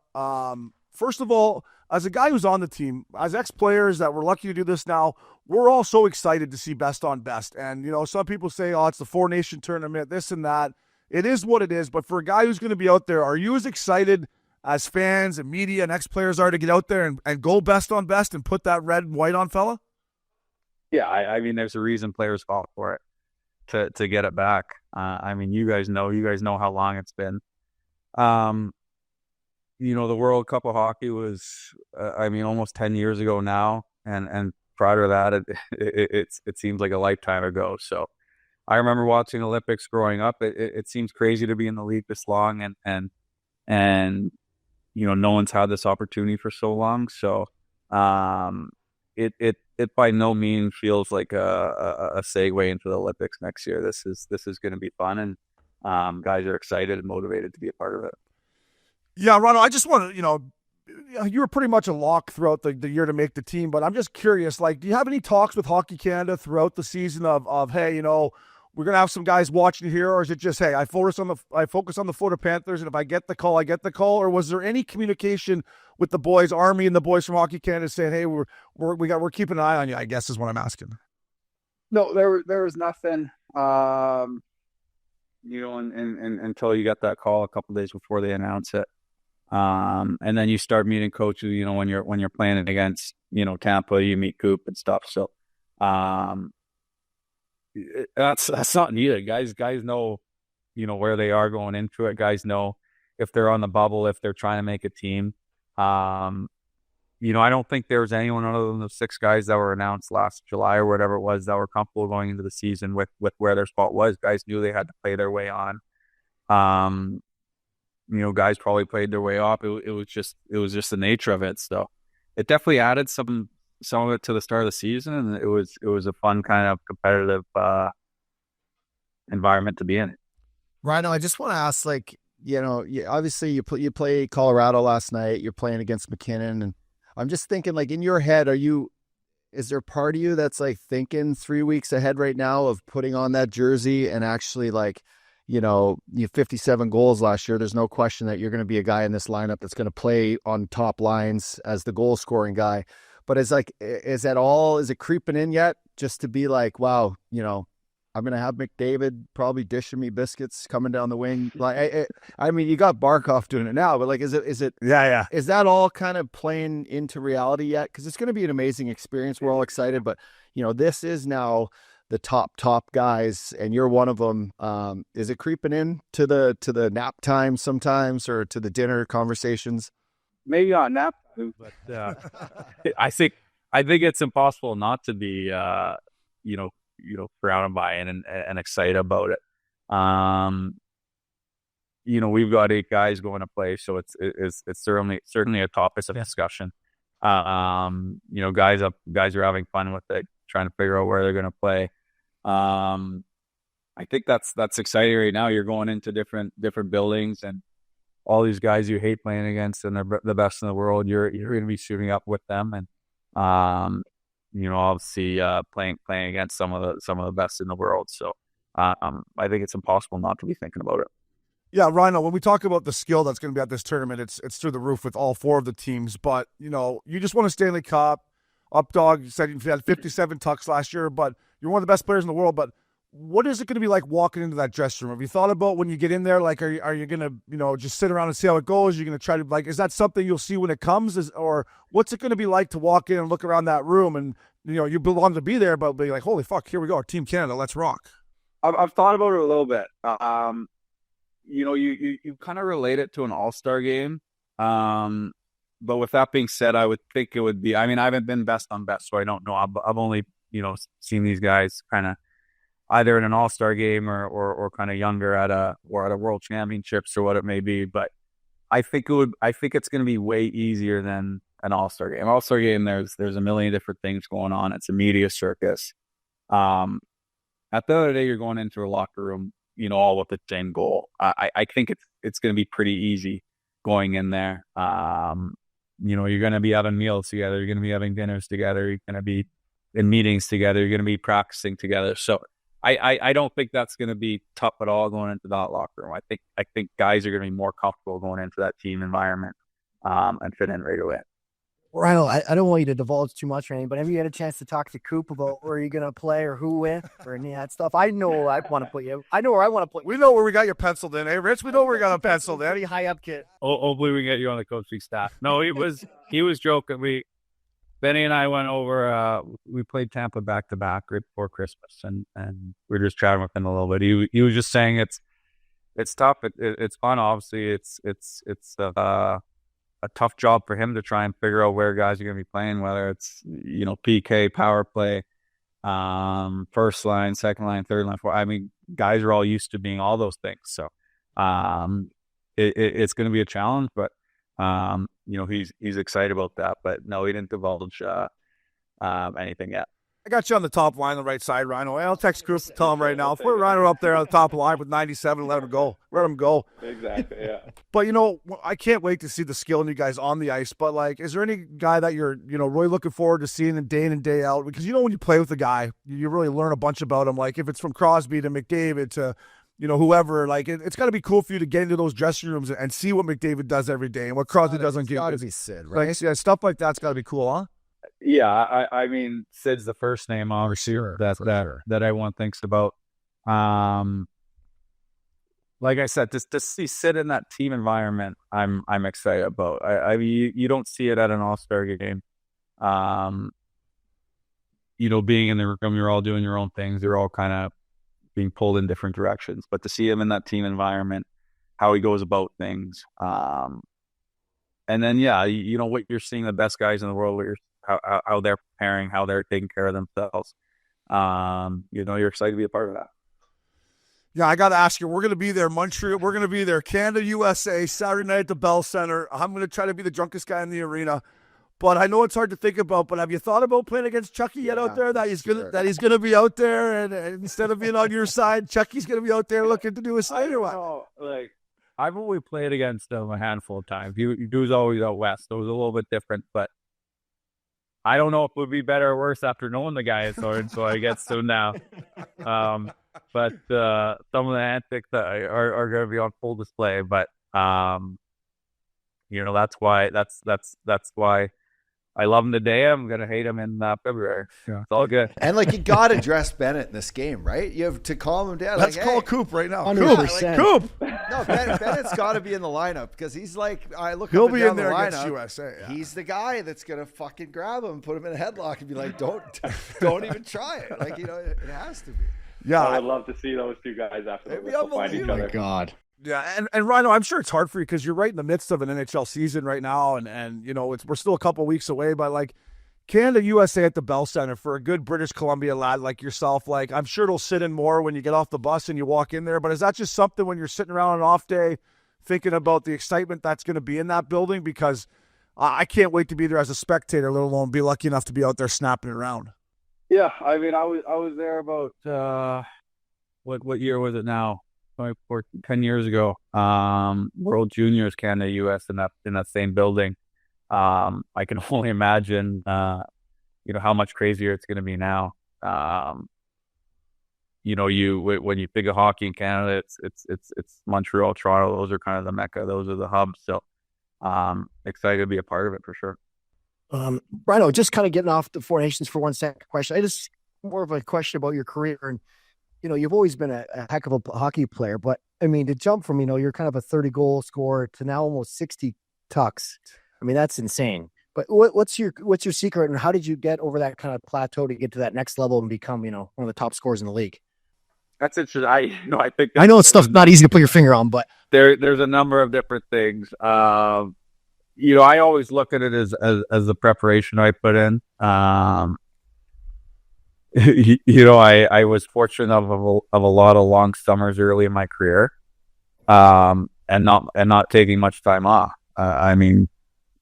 First of all, as a guy who's on the team, as ex-players that we're lucky to do this now, we're all so excited to see best on best. And, some people say, oh, it's the Four Nation tournament, this and that. It is what it is. But for a guy who's going to be out there, are you as excited as fans and media and ex-players are to get out there and go best on best and put that red and white on, fella? Yeah, I mean, there's a reason players fought for it to get it back. I mean, you guys know how long it's been. The World Cup of Hockey was, almost 10 years ago now, and prior to that, it seems like a lifetime ago. So I remember watching Olympics growing up. It seems crazy to be in the league this long, and no one's had this opportunity for so long. So it by no means feels like a segue into the Olympics next year. This is going to be fun, and guys are excited and motivated to be a part of it. Yeah, Ronald, I just want to, you were pretty much a lock throughout the year to make the team, but I'm just curious, like, do you have any talks with Hockey Canada throughout the season of hey, we're going to have some guys watching here, or is it just, hey, I focus on the Florida Panthers, and if I get the call, I get the call? Or was there any communication with the boys, Army and the boys from Hockey Canada saying, hey, we're keeping an eye on you, I guess is what I'm asking? No, there was nothing, until you get that call a couple days before they announce it. And then you start meeting coaches, when you're playing against, Tampa, you meet Coop and stuff. So, that's not needed. Guys know, where they are going into it. Guys know if they're on the bubble, if they're trying to make a team. I don't think there was anyone other than the 6 guys that were announced last July or whatever it was that were comfortable going into the season with where their spot was. Guys knew they had to play their way on. Guys probably played their way up. It was just the nature of it. So it definitely added some of it to the start of the season, and it was a fun kind of competitive environment to be in. Rhino, I just want to ask, like, obviously you play Colorado last night. You're playing against McKinnon, and I'm just thinking, like, in your head, is there part of you that's like thinking 3 weeks ahead right now of putting on that jersey and actually, like, you 57 goals last year. There's no question that you're going to be a guy in this lineup that's going to play on top lines as the goal scoring guy. But is it creeping in yet just to be like, wow, I'm going to have McDavid probably dishing me biscuits coming down the wing. Like, you got Barkov doing it now, but like, is it, yeah. Is that all kind of playing into reality yet? Cause it's going to be an amazing experience. We're all excited, but this is now the top guys, and you're one of them. Is it creeping in to the nap time sometimes, or to the dinner conversations? Maybe not nap time, but I think it's impossible not to be surrounded by it and excited about it. We've got 8 guys going to play, so it's certainly a topic of discussion. Guys are having fun with it, trying to figure out where they're going to play. I think that's exciting right now. You're going into different buildings, and all these guys you hate playing against, and they're the best in the world. You're going to be shooting up with them, and obviously playing against some of the best in the world. So I think it's impossible not to be thinking about it. Yeah, Rhino, when we talk about the skill that's going to be at this tournament, it's through the roof with all 4 of the teams. But, you just won a Stanley Cup. Updog, you said you had 57 tucks last year, but you're one of the best players in the world. But what is it going to be like walking into that dressing room? Have you thought about when you get in there, like, are you going to, just sit around and see how it goes? You're going to try to, like, is that something you'll see when it comes? Or what's it going to be like to walk in and look around that room and, you belong to be there, but be like, holy fuck, here we go, Team Canada, let's rock. I've thought about it a little bit. You kind of relate it to an all-star game. But with that being said, I would think it would be, I haven't been best on best, so I don't know. I've only, seen these guys kind of either in an all-star game or kind of younger at a world championships or what it may be. But I think it's going to be way easier than an all-star game. All-star game, there's a million different things going on. It's a media circus. at the end of the day, you're going into a locker room, all with the same goal. I think it's going to be pretty easy going in there. You're going to be having meals together. You're going to be having dinners together. You're going to be in meetings together. You're going to be practicing together. So I don't think that's going to be tough at all going into that locker room. I think guys are going to be more comfortable going into that team environment and fit in right away. Rhino, I don't want you to divulge too much or anything, but have you had a chance to talk to Coop about where you're going to play or who with or any of that stuff? I know where I want to put you. I know where I want to put you. We know where we got you penciled in, hey, Rich? We know where we got it penciled in. Pretty high up, kid. Hopefully we can get you on the coaching staff. No, he was joking. Benny and I went over. We played Tampa back to back right before Christmas, and we were just chatting with him a little bit. He was just saying it's tough. It's fun. Obviously, it's a tough job for him to try and figure out where guys are going to be playing, whether it's PK, power play, first line, second line, third line. I mean, guys are all used to being all those things, so it's going to be a challenge, but. He's excited about that, but no, he didn't divulge anything yet. I got you on the top line, the right side, Rhino. I'll text Chris to tell him right now. If we're Rhino up there on the top line with 97, let him go. Let him go. Exactly, yeah. But, I can't wait to see the skill in you guys on the ice. But, is there any guy that you're, really looking forward to seeing day in and day out? Because, when you play with a guy, you really learn a bunch about him. Like, if it's from Crosby to McDavid to whoever, it's got to be cool for you to get into those dressing rooms and see what McDavid does every day and what Crosby does on game. It's got to be Sid, right? Stuff like that's got to be cool, huh? Yeah, I mean, Sid's the first name, obviously, that everyone thinks about. Like I said, to see Sid in that team environment, I'm excited about. I mean, you don't see it at an All-Star game. Being in the room, you're all doing your own things. You're all kind of being pulled in different directions, but to see him in that team environment, how he goes about things, and then what you're seeing the best guys in the world, how they're preparing, how they're taking care of themselves. You're excited to be a part of that. Yeah, I got to ask you, we're going to be there, Montreal. We're going to be there, Canada, USA, Saturday night at the Bell Center. I'm going to try to be the drunkest guy in the arena. But I know it's hard to think about. But have you thought about playing against Chucky yet out there? That he's gonna be out there, and instead of being on your side, Chucky's gonna be out there looking to do a side or what? I've only played against him a handful of times. He was always out west, so it was a little bit different. But I don't know if it would be better or worse after knowing the guy is hard. So I guess so now. But some of the antics that are going to be on full display. But that's why. I love him today. I'm going to hate him in February. Yeah. It's all good. And, you got to dress Bennett in this game, right? You have to calm him down. Let's call Coop right now. 100%. Coop. No, Bennett's got to be in the lineup because he's I look He'll up and be down in there the lineup. against USA. Yeah. He's the guy that's going to fucking grab him, put him in a headlock and be like, don't even try it. It has to be. Yeah. I would love to see those two guys after It'd be find each unbelievable. other. Oh, my God. Yeah, and Rhino, I'm sure it's hard for you because you're right in the midst of an NHL season right now, and we're still a couple weeks away, but Canada, USA at the Bell Center for a good British Columbia lad like yourself, I'm sure it'll sit in more when you get off the bus and you walk in there, but is that just something when you're sitting around on an off day thinking about the excitement that's going to be in that building? Because I can't wait to be there as a spectator, let alone be lucky enough to be out there snapping it around. Yeah, I mean, I was there about, what year was it now? 10 years ago, World Juniors, Canada, US in that same building. I can only imagine, how much crazier it's going to be now. When you think of hockey in Canada, it's Montreal, Toronto. Those are kind of the mecca. Those are the hubs. So, excited to be a part of it for sure. Rhino, just kind of getting off the Four Nations for 1 second question. I just more of a question about your career and. You've always been a heck of a hockey player, but I mean, to jump from, you're kind of a 30-goal scorer to now almost 60 tucks. I mean, that's insane. But what's your secret, and how did you get over that kind of plateau to get to that next level and become, one of the top scorers in the league? That's interesting. I think I know it's stuff not easy to put your finger on, but there's a number of different things. I always look at it as the preparation I put in. I was fortunate of a lot of long summers early in my career, and not taking much time off. I mean,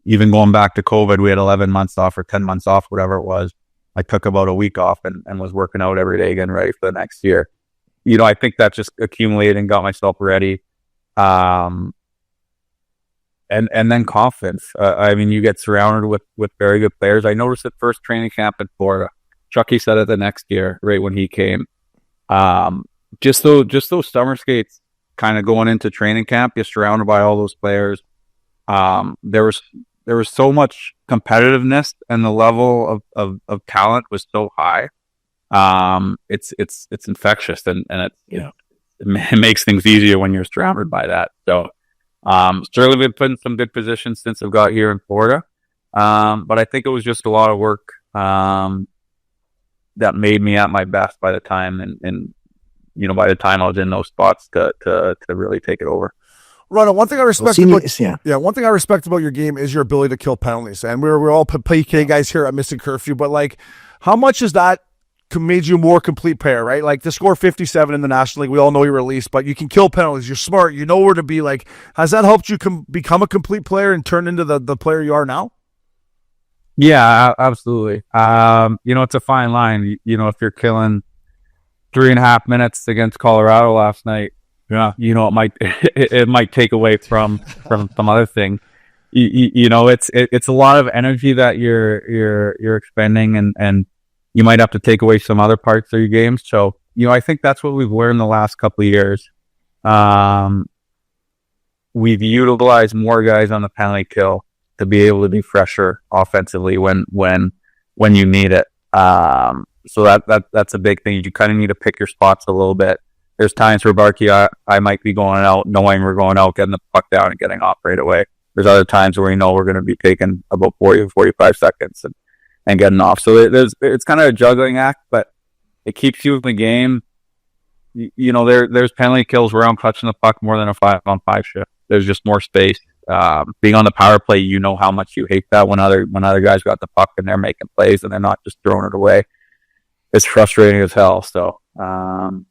even going back to COVID, we had 11 months off or 10 months off, whatever it was. I took about a week off and was working out every day again, ready for the next year. I think that just accumulated and got myself ready. And then confidence. You get surrounded with very good players. I noticed at first training camp in Florida, Chucky said it the next year, right when he came. Just those summer skates, kind of going into training camp, you're surrounded by all those players. There was so much competitiveness, and the level of talent was so high. It's infectious, and it makes things easier when you're surrounded by that. So, certainly been put in some good positions since I've got here in Florida. But I think it was just a lot of work that made me at my best by the time, and by the time I was in those spots to really take it over. Ronald, one thing I respect one thing I respect about your game is your ability to kill penalties. And we're all PK guys here at Missin Curfew, but like, how much is that made you a more complete player, right? Like, to score 57 in the National League, we all know you're released, but you can kill penalties. You're smart. You know where to be. Like, has that helped you become a complete player and turn into the player you are now? Yeah, absolutely. It's a fine line. If you're killing 3.5 minutes against Colorado last night, it might take away from some other thing. It's a lot of energy that you're expending, and you might have to take away some other parts of your game. So, I think that's what we've learned the last couple of years. We've utilized more guys on the penalty kill to be able to be fresher offensively when you need it. So that's a big thing. You kind of need to pick your spots a little bit. There's times where I might be going out, knowing we're going out, getting the puck down and getting off right away. There's other times where we know we're going to be taking about 40 or 45 seconds and getting off. So it's kind of a juggling act, but it keeps you in the game. There's penalty kills where I'm clutching the puck more than a 5-on-5 shift. There's just more space. Being on the power play, how much you hate that when other guys got the puck and they're making plays and they're not just throwing it away. It's frustrating as hell. So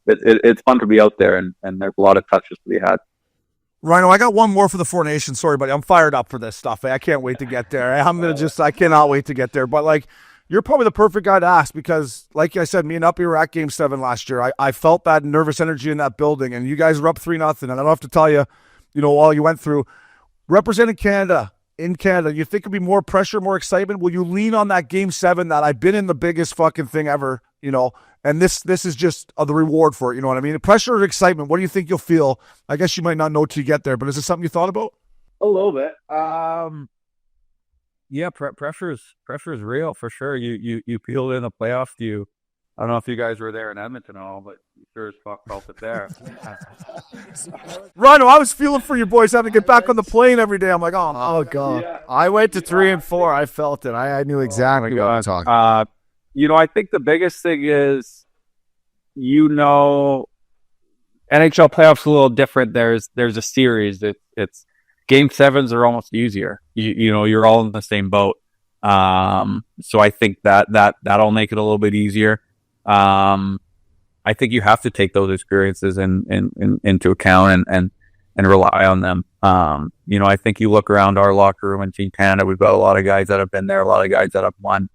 it's fun to be out there, and there's a lot of touches to be had. Rhino, I got one more for the Four Nations. Sorry, buddy. I'm fired up for this stuff. I can't wait to get there. I cannot wait to get there. But, like, you're probably the perfect guy to ask because, like I said, me and Uppy were at Game 7 last year. I felt that nervous energy in that building, and you guys were up 3-0. And I don't have to tell you, all you went through. Representing Canada, in Canada, you think it'd be more pressure, more excitement? Will you lean on that Game 7 that I've been in the biggest fucking thing ever, and this is just the reward for it, you know what I mean? The pressure or excitement, what do you think you'll feel? I guess you might not know till you get there, but is it something you thought about? A little bit. Yeah, pressure is real for sure. You feel it in the playoffs. I don't know if you guys were there in Edmonton at all, but you sure as fuck felt it there. Rhino, I was feeling for you boys having to get back on the plane every day. I'm like, oh God. Yeah. I went to 3 and 4. I felt it. I knew exactly what I'm talking about. I think the biggest thing is, NHL playoffs are a little different. There's a series. It's Game 7s are almost easier. You're all in the same boat. So I think that'll make it a little bit easier. I think you have to take those experiences into account and rely on them. I think you look around our locker room in Team Canada, we've got a lot of guys that have been there, a lot of guys that have won.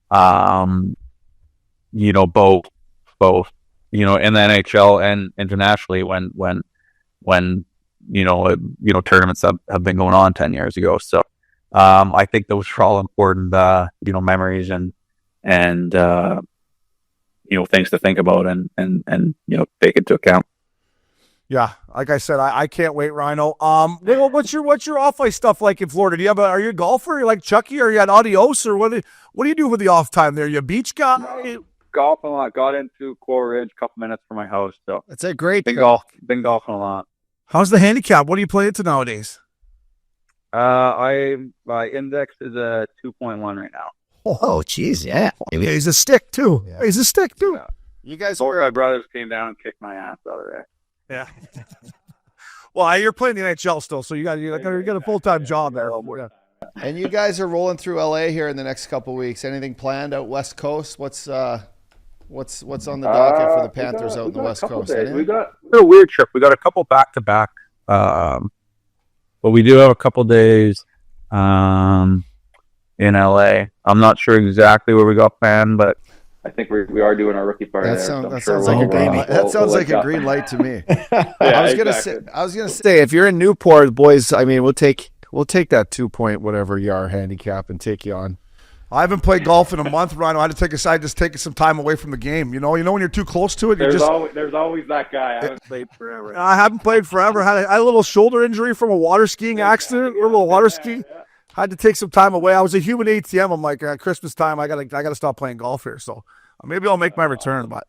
Both in the NHL and internationally when tournaments have been going on 10 years ago. So I think those are all important memories and things to think about and take into account. Yeah, like I said, I can't wait, Rhino. What's your off ice stuff like in Florida? Are you a golfer? Are you like Chucky? Or are you at Adios? Or what do you do with the off time there? You a beach guy? Golf a lot. Got into Coral Ridge a couple minutes from my house. So it's a great been golfing a lot. How's the handicap? What do you play into nowadays? My index is a 2.1 right now. Oh, geez, yeah. He's a stick too. Yeah. He's a stick too. Yeah. You guys, my brothers came down and kicked my ass the other day. Yeah. Well, you're playing the NHL still, so you got a full-time job there. Yeah. And you guys are rolling through LA here in the next couple of weeks. Anything planned out West Coast? What's on the docket for the Panthers out in the West Coast? We got a weird trip. We got a couple back-to-back, but we do have a couple days in LA. I'm not sure exactly where we got planned, but I think we are doing our rookie part That, there. sound, So I'm that sure sounds like a green we'll, light. That we'll sounds like a adjust. green light to me. Yeah, I was gonna say, if you're in Newport, boys, I mean, we'll take that 2-point whatever you are handicap and take you on. I haven't played golf in a month, Ryan. I had to take aside, just taking some time away from the game. You know when you're too close to it. There's always that guy. I haven't played forever. I haven't played forever. I had a little shoulder injury from a water skiing accident. A little water skiing. Had to take some time away. I was a human ATM. I'm like, Christmas time, I gotta stop playing golf here. So maybe I'll make my return. But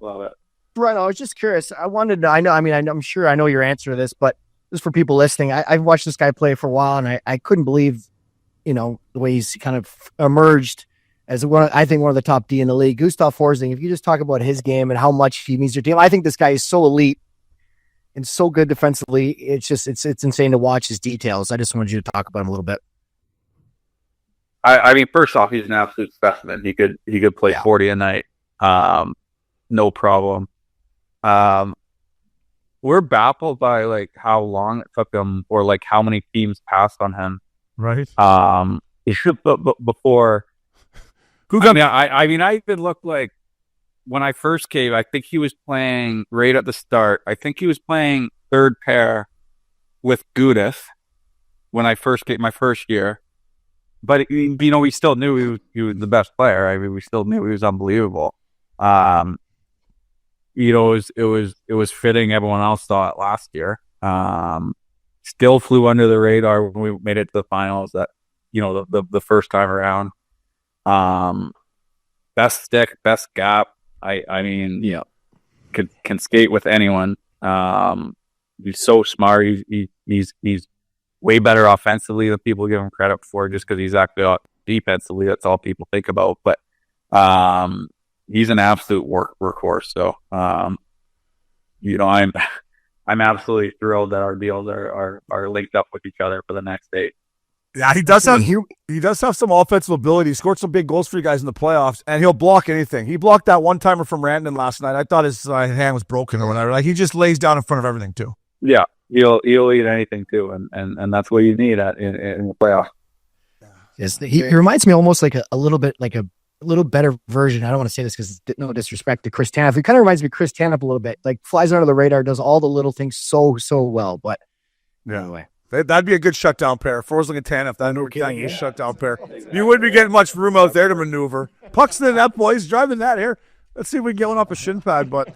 Love it. Right. I was just curious. I wanted to, I'm sure I know your answer to this, but just for people listening, I've watched this guy play for a while, and I couldn't believe, the way he's kind of emerged as I think one of the top D in the league. Gustav Forsling, if you just talk about his game and how much he means your team, I think this guy is so elite and so good defensively. It's just, it's insane to watch his details. I just wanted you to talk about him a little bit. I mean, first off, he's an absolute specimen. He could play 40 a night, no problem. We're baffled by like how long it took him, or like how many teams passed on him. right. He should before. I mean, I even looked like when I first came. I think he was playing right at the start. I think he was playing third pair with Gudis when I first came my first year. But we still knew he was the best player. I mean, we still knew he was unbelievable. It was fitting. Everyone else saw it last year. Still flew under the radar when we made it to the finals. That the first time around. Best stick, best gap. I mean, Yeah. can skate with anyone. He's so smart. He's way better offensively than people give him credit for, just because he's actually out defensively. That's all people think about. But he's an absolute workhorse. So I'm absolutely thrilled that our deals are linked up with each other for the next 8. Yeah, he does have some offensive ability. He scored some big goals for you guys in the playoffs, and he'll block anything. He blocked that one-timer from Randon last night. I thought his hand was broken or whatever. Like, he just lays down in front of everything too. Yeah, he'll eat anything too, and that's what you need in the playoffs. Yes, he reminds me almost like a little bit like a little better version. I don't want to say this because no disrespect to Chris Tanev. He kind of reminds me of Chris Tanev a little bit. Like, flies under the radar, does all the little things so well. But anyway. That'd be a good shutdown pair. Forsling and Tanev, that'd be a good shutdown pair. You wouldn't be getting much room out there to maneuver. Pucks in the net, boys. Driving that here. Let's see if we can get one up a shin pad. But,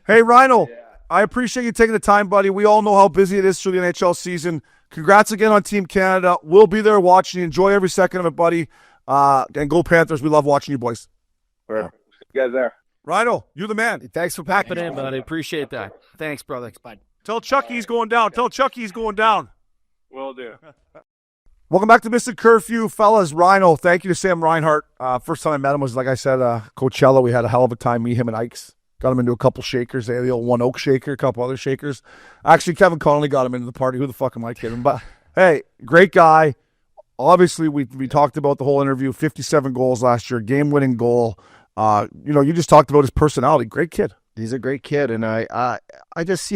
hey, Rhino, I appreciate you taking the time, buddy. We all know how busy it is through the NHL season. Congrats again on Team Canada. We'll be there watching. Enjoy every second of it, buddy. And go Panthers. We love watching you, boys. You guys there. Rhino, you're the man. Thanks for packing in, buddy. Appreciate that. Thanks, brother. Thanks, bud. Tell Chucky he's going down. Tell Chucky he's going down. Will do. Welcome back to Missin Curfew, fellas. Rhino, thank you to Sam Reinhart. First time I met him was, like I said, Coachella. We had a hell of a time, me, him, and Ikes. Got him into a couple shakers. They had the old One Oak shaker, a couple other shakers. Actually, Kevin Connolly got him into the party. Who the fuck am I kidding? But, hey, great guy. Obviously, we talked about the whole interview. 57 goals last year, game-winning goal. You just talked about his personality. Great kid. He's a great kid, and I just,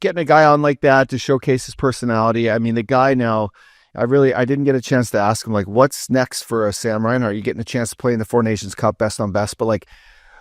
getting a guy on like that to showcase his personality. I mean, the guy now, I didn't get a chance to ask him, like, what's next for a Sam Reinhart? You getting a chance to play in the Four Nations Cup, best on best, but like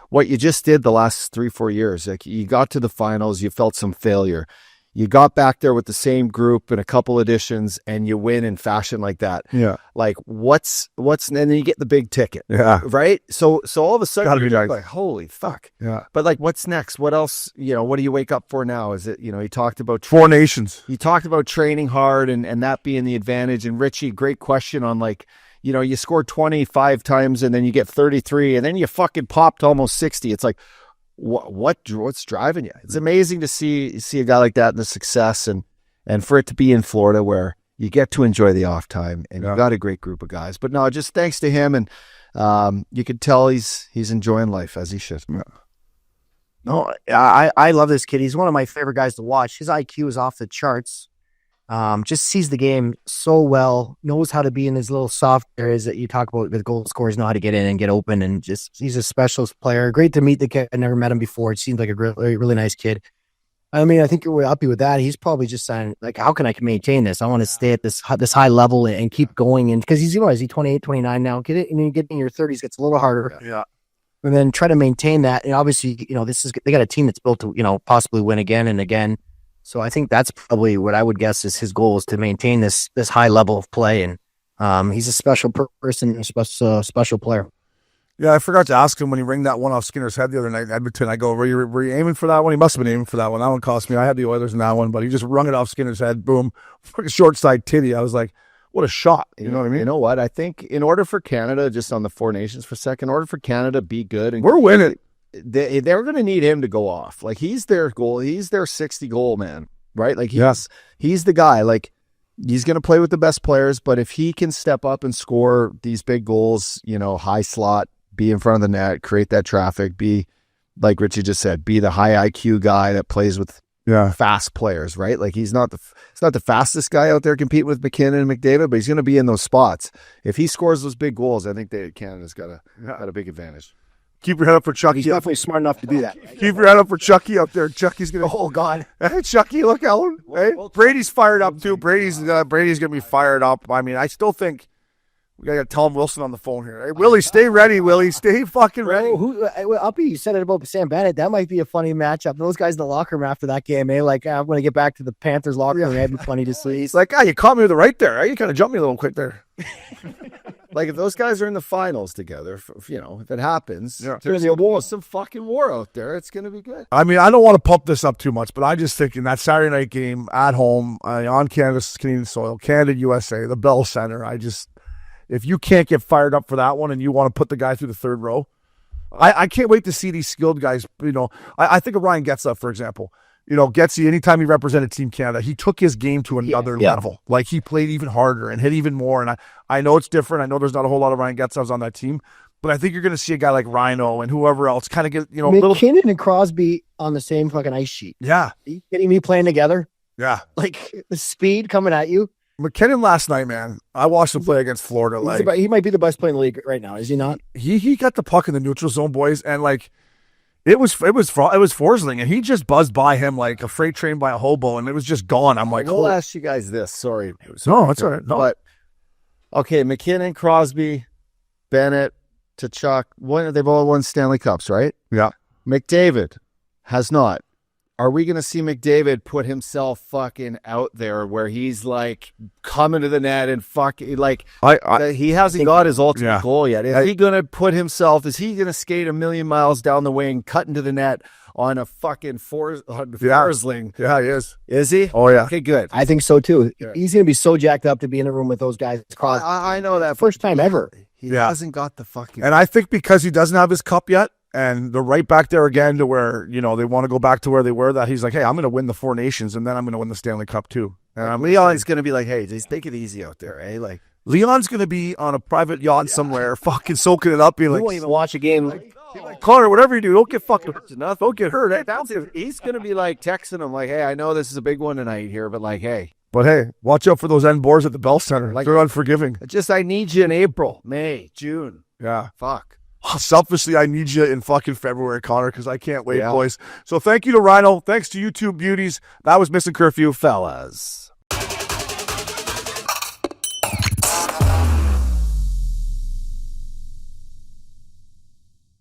what you just did the last 3-4 years, like you got to the finals, you felt some failure. You got back there with the same group in a couple editions and you win in fashion like that. Yeah. Like what's, and then you get the big ticket. Yeah. Right. So all of a sudden Gotta be you're nice. like, holy fuck. Yeah. But like, what's next? What else, what do you wake up for now? Is it, he talked about Four Nations. He talked about training hard and that being the advantage. And Richie, great question on like, you scored 25 times and then you get 33 and then you fucking popped almost 60. It's like, what's driving you? It's amazing to see a guy like that and the success and for it to be in Florida where you get to enjoy the off time and you've got a great group of guys. But no, just thanks to him and you could tell he's enjoying life as he should. Yeah. No, I love this kid. He's one of my favorite guys to watch. His IQ is off the charts. Just sees the game so well, knows how to be in his little soft areas that you talk about with goal scorers, know how to get in and get open, and just he's a specialist player. Great to meet the kid. I never met him before. It seems like a really nice kid. I mean, I think you're happy with that. He's probably just saying, like, how can I maintain this? I want to stay at this high level and keep going. And because is he 28, 29 now? Get it, and you get in your 30s, gets a little harder. Yeah. and then try to maintain that. And obviously, they got a team that's built to, possibly win again and again. So I think that's probably what I would guess is his goal, is to maintain this high level of play. And he's a special person, a special player. Yeah, I forgot to ask him when he ringed that one off Skinner's head the other night in Edmonton. I go, were you aiming for that one? He must have been aiming for that one. That one cost me. I had the Oilers in that one, but he just rung it off Skinner's head. Boom. Short side titty. I was like, what a shot. You know what I mean? You know what? I think in order for Canada, just on the Four Nations for a second, in order for Canada to be good, and we're winning. They're going to need him to go off. Like, he's their goal. He's their 60 goal man, right? Like, he's the guy. Like, he's going to play with the best players, but if he can step up and score these big goals, high slot, be in front of the net, create that traffic, be, like Richie just said, be the high IQ guy that plays with fast players, right? Like, he's not the fastest guy out there competing with McKinnon and McDavid, but he's going to be in those spots. If he scores those big goals, I think Canada's got a big advantage. Keep your head up for Chucky. He's definitely smart enough to do that. Right? Keep your head up for Chucky up there. Chucky's going to... Oh, God. Hey, Chucky, look, Ellen. Hey, Brady's fired up, too. Brady's going to be fired up. I mean, I still think... We got to tell him Wilson on the phone here. Hey, Willie, stay ready, Willie. Stay fucking ready. Uppy, you said it about Sam Bennett. That might be a funny matchup. Those guys in the locker room after that game, Like, I'm going to get back to the Panthers locker room. It'd be funny to see. He's like, you caught me with the right there. You kind of jumped me a little quick there. Like, if those guys are in the finals together, if it happens, there's going to be some fucking war out there. It's going to be good. I mean, I don't want to pump this up too much, but I just think in that Saturday night game at home, on Canadian soil, Canada, USA, the Bell Center, if you can't get fired up for that one and you want to put the guy through the third row, I can't wait to see these skilled guys. I think of Ryan Getzlaf, for example. Getzey, anytime he represented Team Canada, he took his game to another level. Like, he played even harder and hit even more. And I know it's different. I know there's not a whole lot of Ryan Getzlafs on that team, but I think you're going to see a guy like Rhino and whoever else kind of get, McKinnon and Crosby on the same fucking ice sheet. Yeah. Are you kidding me, playing together? Yeah. Like, the speed coming at you. McKinnon last night, man, I watched him play against Florida. He might be the best player in the league right now, is he not? He got the puck in the neutral zone, boys, and it was Forsling, and he just buzzed by him like a freight train by a hobo, and it was just gone. I'm like, I'll ask you guys this. Sorry. No, it's all right. No. But, okay, McKinnon, Crosby, Bennett, Tkachuk, they've all won Stanley Cups, right? Yeah. McDavid has not. Are we going to see McDavid put himself fucking out there where he's like coming to the net and fucking like he hasn't got his ultimate goal yet? Is he going to put himself? Is he going to skate 1,000,000 miles down the wing, cut into the net on a fucking Forsling? Yeah, he is. Is he? Oh yeah. Okay, good. I think so too. Yeah. He's going to be so jacked up to be in a room with those guys. I know that. First time ever. He hasn't got the fucking. And I think because he doesn't have his cup yet. And they're right back there again to where, they want to go back to where they were, that he's like, hey, I'm going to win the Four Nations, and then I'm going to win the Stanley Cup too. And Leon's going to be like, hey, just take it easy out there, eh? Like, Leon's going to be on a private yacht somewhere, fucking soaking it up. He won't even watch a game. Connor, whatever you do, don't get fucking hurt enough. Don't get hurt. He's going to be like texting him like, hey, I know this is a big one tonight here, but like, hey. But hey, watch out for those end boards at the Bell Center. Like, they're unforgiving. I need you in April, May, June. Yeah. Fuck. Selfishly, I need you in fucking February, Connor, because I can't wait, boys. So thank you to Rhino. Thanks to you two beauties. That was Missin Curfew, fellas.